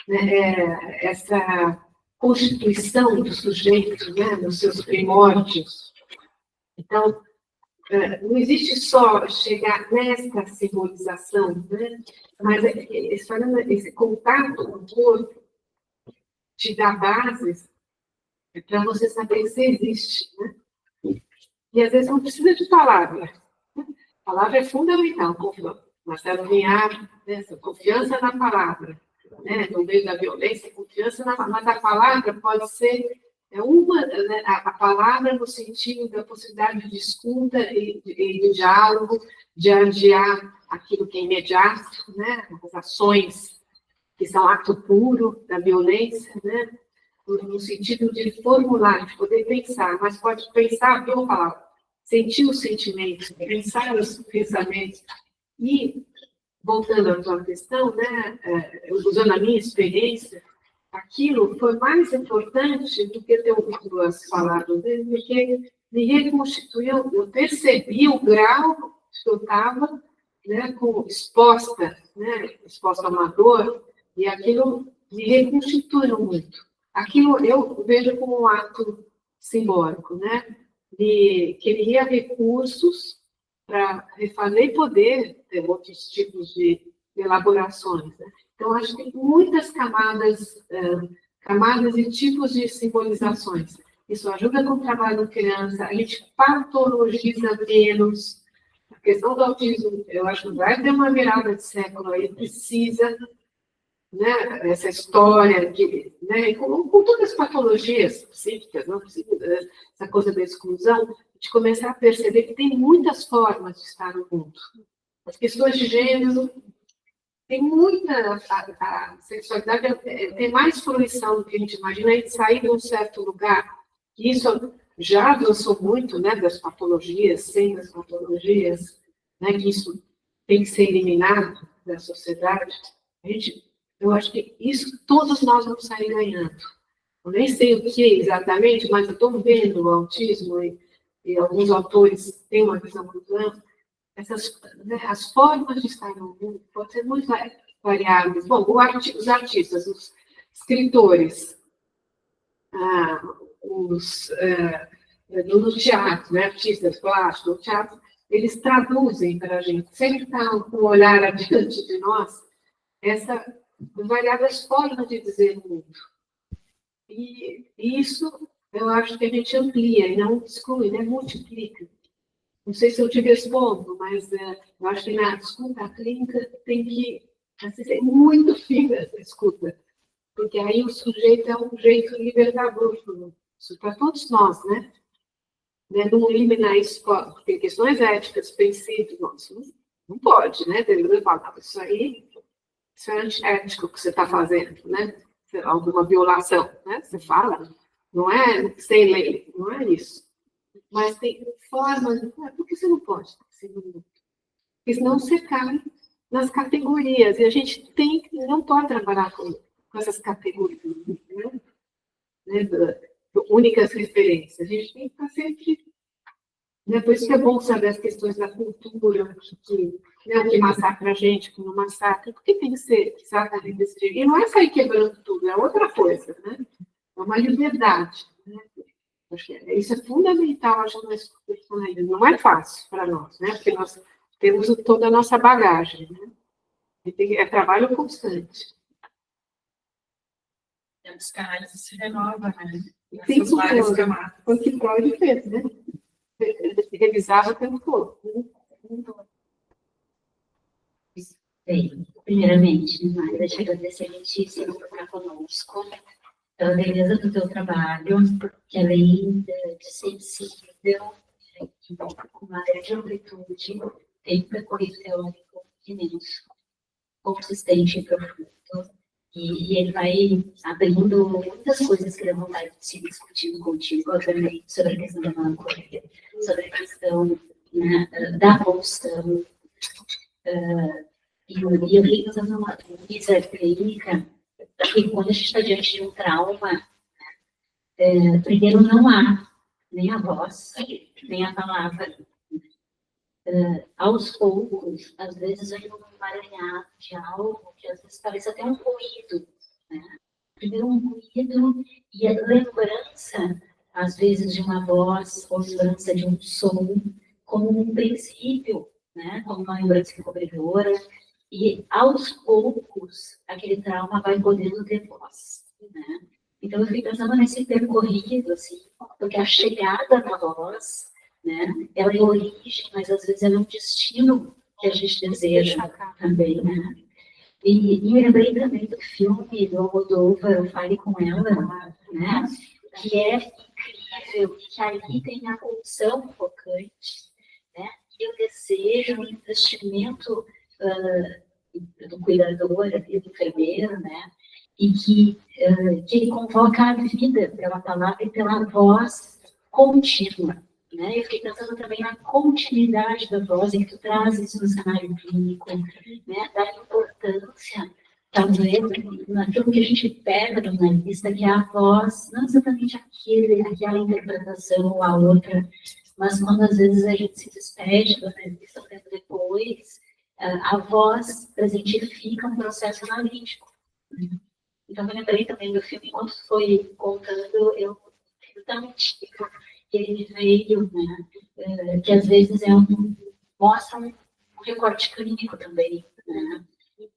né, essa constituição do sujeito, né, nos seus primórdios. Então, não existe só chegar nesta simbolização, né, mas esse contato com o corpo te dá bases para você saber se existe. Né? E às vezes não precisa de palavras. A palavra é fundamental, Marcelo Vinhar, né, essa confiança na palavra, né, no meio da violência, confiança na palavra, mas a palavra pode ser uma, né, a palavra no sentido da possibilidade de escuta e de diálogo, de adiar aquilo que é imediato, né, as ações que são ato puro da violência, né, no sentido de formular, de poder pensar, mas pode pensar, eu falar, sentir os sentimentos, pensar os pensamentos. E, voltando à tua questão, né, usando a minha experiência, aquilo foi mais importante do que ter ouvido as palavras dele, porque me reconstituiu, eu percebi o grau que eu estava, né, exposta ao amador, e aquilo me reconstituiu muito. Aquilo eu vejo como um ato simbólico, né? De queria recursos para refazer e poder ter outros tipos de elaborações. Né? Então, acho que tem muitas camadas e tipos de simbolizações. Isso ajuda com o trabalho da criança, a gente patologiza menos. A questão do autismo, eu acho que vai ter uma virada de século aí, precisa, né, essa história, né, com todas as patologias psíquicas, não psíquicas, essa coisa da exclusão, de começar a perceber que tem muitas formas de estar no mundo. As questões de gênero, tem muita... A sexualidade tem mais fruição do que a gente imagina, a gente sair de um certo lugar. Isso já avançou muito, né, das patologias, sem as patologias, né, que isso tem que ser eliminado da sociedade. Eu acho que isso todos nós vamos sair ganhando. Eu nem sei o que exatamente, mas eu estou vendo o autismo e alguns autores têm uma visão muito ampla. Né, as formas de estar no mundo podem ser muito variáveis. Bom, os artistas, os escritores, no teatro, né, artistas plásticos, no teatro, eles traduzem para a gente, sempre está com um olhar adiante de nós, essa variadas formas de dizer o mundo. E isso eu acho que a gente amplia e não exclui, né, multiplica. Não sei se eu te respondo, mas eu acho que na escuta clínica tem que ser muito fina essa escuta, porque aí o sujeito é um jeito libertador para todos nós, né? Não eliminar isso, tem questões éticas, princípios, não pode, né? Deve falar, isso é antiético que você está fazendo, né? Alguma violação, né? Você fala, não é sem lei, não é isso. Mas tem formas, por que você não pode estar sendo muito? Porque senão você cai nas categorias, e a gente não pode trabalhar com essas categorias, né? Únicas referências. A gente tem que estar sempre... Né? Por isso que é bom saber as questões da cultura, o que massacra a gente, o que não massacra, porque tem que ser exatamente desse jeito. E não é sair quebrando tudo, é outra coisa, né? É uma liberdade, né? Isso é fundamental, acho que não é fácil para nós, né? Porque nós temos toda a nossa bagagem, né? É trabalho constante. E a psicanálise se renova, né? Essas várias camadas. O que Freud fez, né? Revisava o tempo todo. Bem, primeiramente, Magda, te agradecer muitíssimo por estar conosco, pela beleza do teu trabalho, que além de sensível, com uma grande amplitude, tem um percorrido teórico imenso, consistente e profundo, e ele vai abrindo muitas coisas que dá vontade de se discutir contigo, obviamente, sobre a questão da melancolia, sobre a questão, né, da pulsão, e eu fico usando uma pesquisa clínica, que quando a gente está diante de um trauma, primeiro não há nem a voz, nem a palavra. Aos poucos, às vezes vem um emaranhado de algo que às vezes parece até um ruído. Né? Primeiro um ruído e a lembrança, às vezes, de uma voz, ou lembrança de um som, como um princípio, né? Como uma lembrança encobridora. E, aos poucos, aquele trauma vai podendo ter voz, né? Então, eu fico pensando nesse percorrido, assim, porque a chegada da voz né? Ela é origem, mas às vezes ela é um destino que a gente deseja também, né? E me lembrei também do filme do Almodóvar, Fale com Ela, né? Que é incrível, que ali tem a pulsão focante, né? E o desejo, o investimento do cuidador, do enfermeiro, né? E que ele convoca a vida pela palavra e pela voz contínua. Né? Eu fiquei pensando também na continuidade da voz, em que tu traz isso no cenário clínico, né? Da importância, talvez, naquilo que a gente pega na lista, que é a voz, não exatamente aquela interpretação ou a outra, mas quando às vezes a gente se despede da entrevista, um tempo depois, a voz presentifica um processo analítico. Então, eu lembrei também do filme, enquanto foi contando, eu também que ele veio, né, que às vezes mostra um recorte clínico também, né?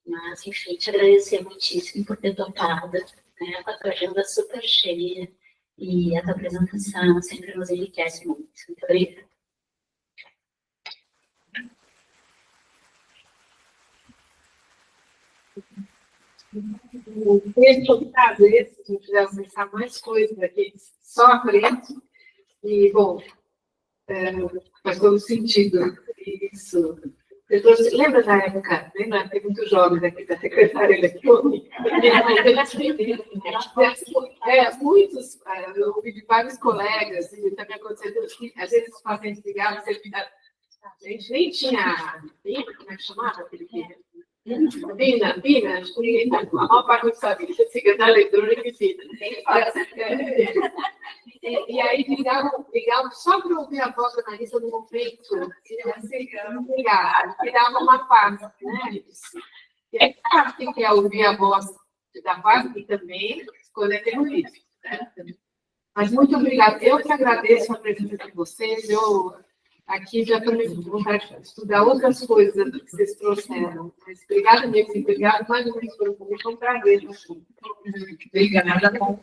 Mas, enfim, te agradecer muitíssimo por ter topado, né, a tua agenda super cheia e a tua apresentação sempre nos enriquece muito. Muito obrigada. Mesmo prazer, se a gente quiser pensar mais coisas aqui, só aprende. E, bom, faz todo sentido isso. Lembra da época, lembra? Tem muitos jovens aqui da secretária eletrônica. Muitos, eu ouvi de vários colegas, e também aconteceu que às vezes os pacientes ligavam, a gente nem tinha, como é que chamava aquele que Pina, acho que ninguém está com a maior parte do saber, secretária eletrônica e Pina. E aí ligavam só para ouvir a voz da analista no momento, tirava uma parte, né? E aí, quem quer ouvir a voz da parte também, escolher ter um livro, né? Mas muito obrigada. Eu que agradeço a presença de vocês. Eu aqui já estou com vontade de estudar outras coisas que vocês trouxeram. Mas obrigada mesmo, obrigada mais uma vez pelo convite. Foi um prazer. Obrigada.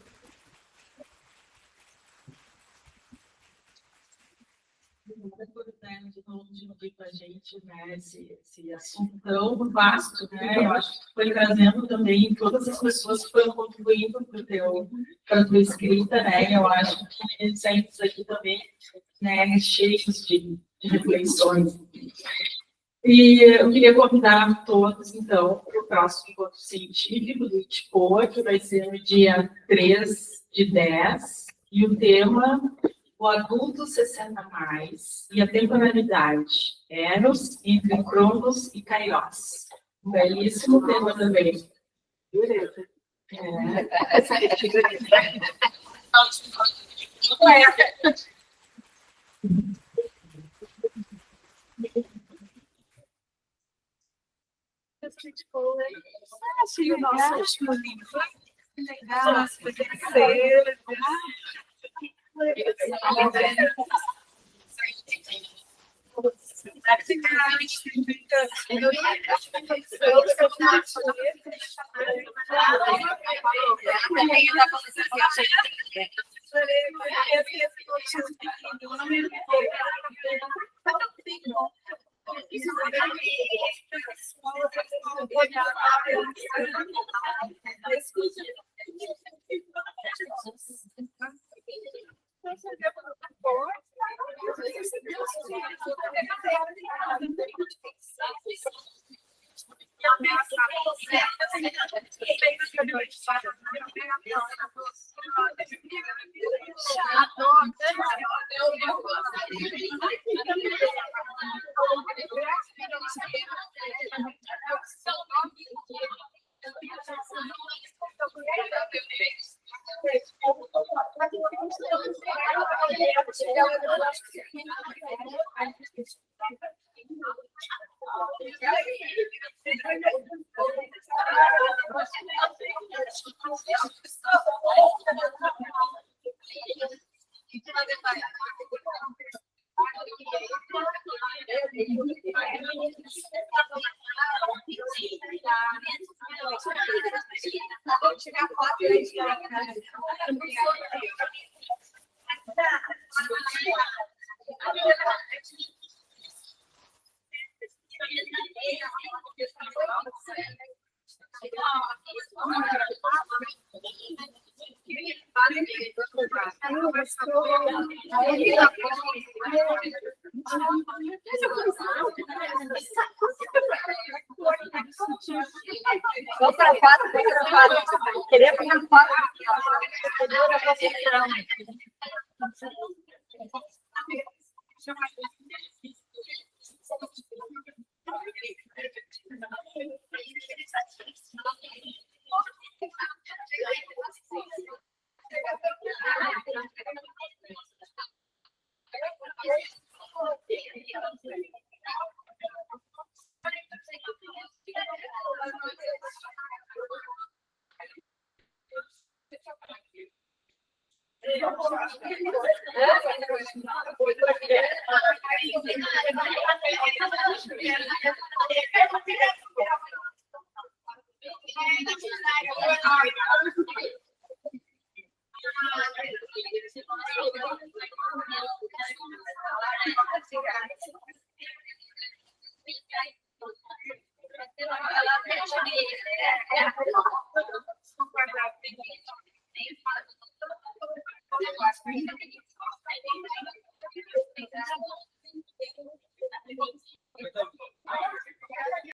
De novo dividir com a gente, né, esse assunto tão vasto, né? Eu acho que foi trazendo também todas as pessoas que foram contribuindo para a tua escrita, né? Eu acho que saímos aqui também, né, cheios de reflexões. E eu queria convidar todos, então, para o próximo encontro científico do ITPOA, que vai ser no dia 3/10, e o tema: o adulto 60+, e a temporalidade, Eros, entre Cronos e Kairos. Um belíssimo tema também. Beleza. Achei o nosso último livro. Legal, foi terceiro. Outra foto, queria pegar foto.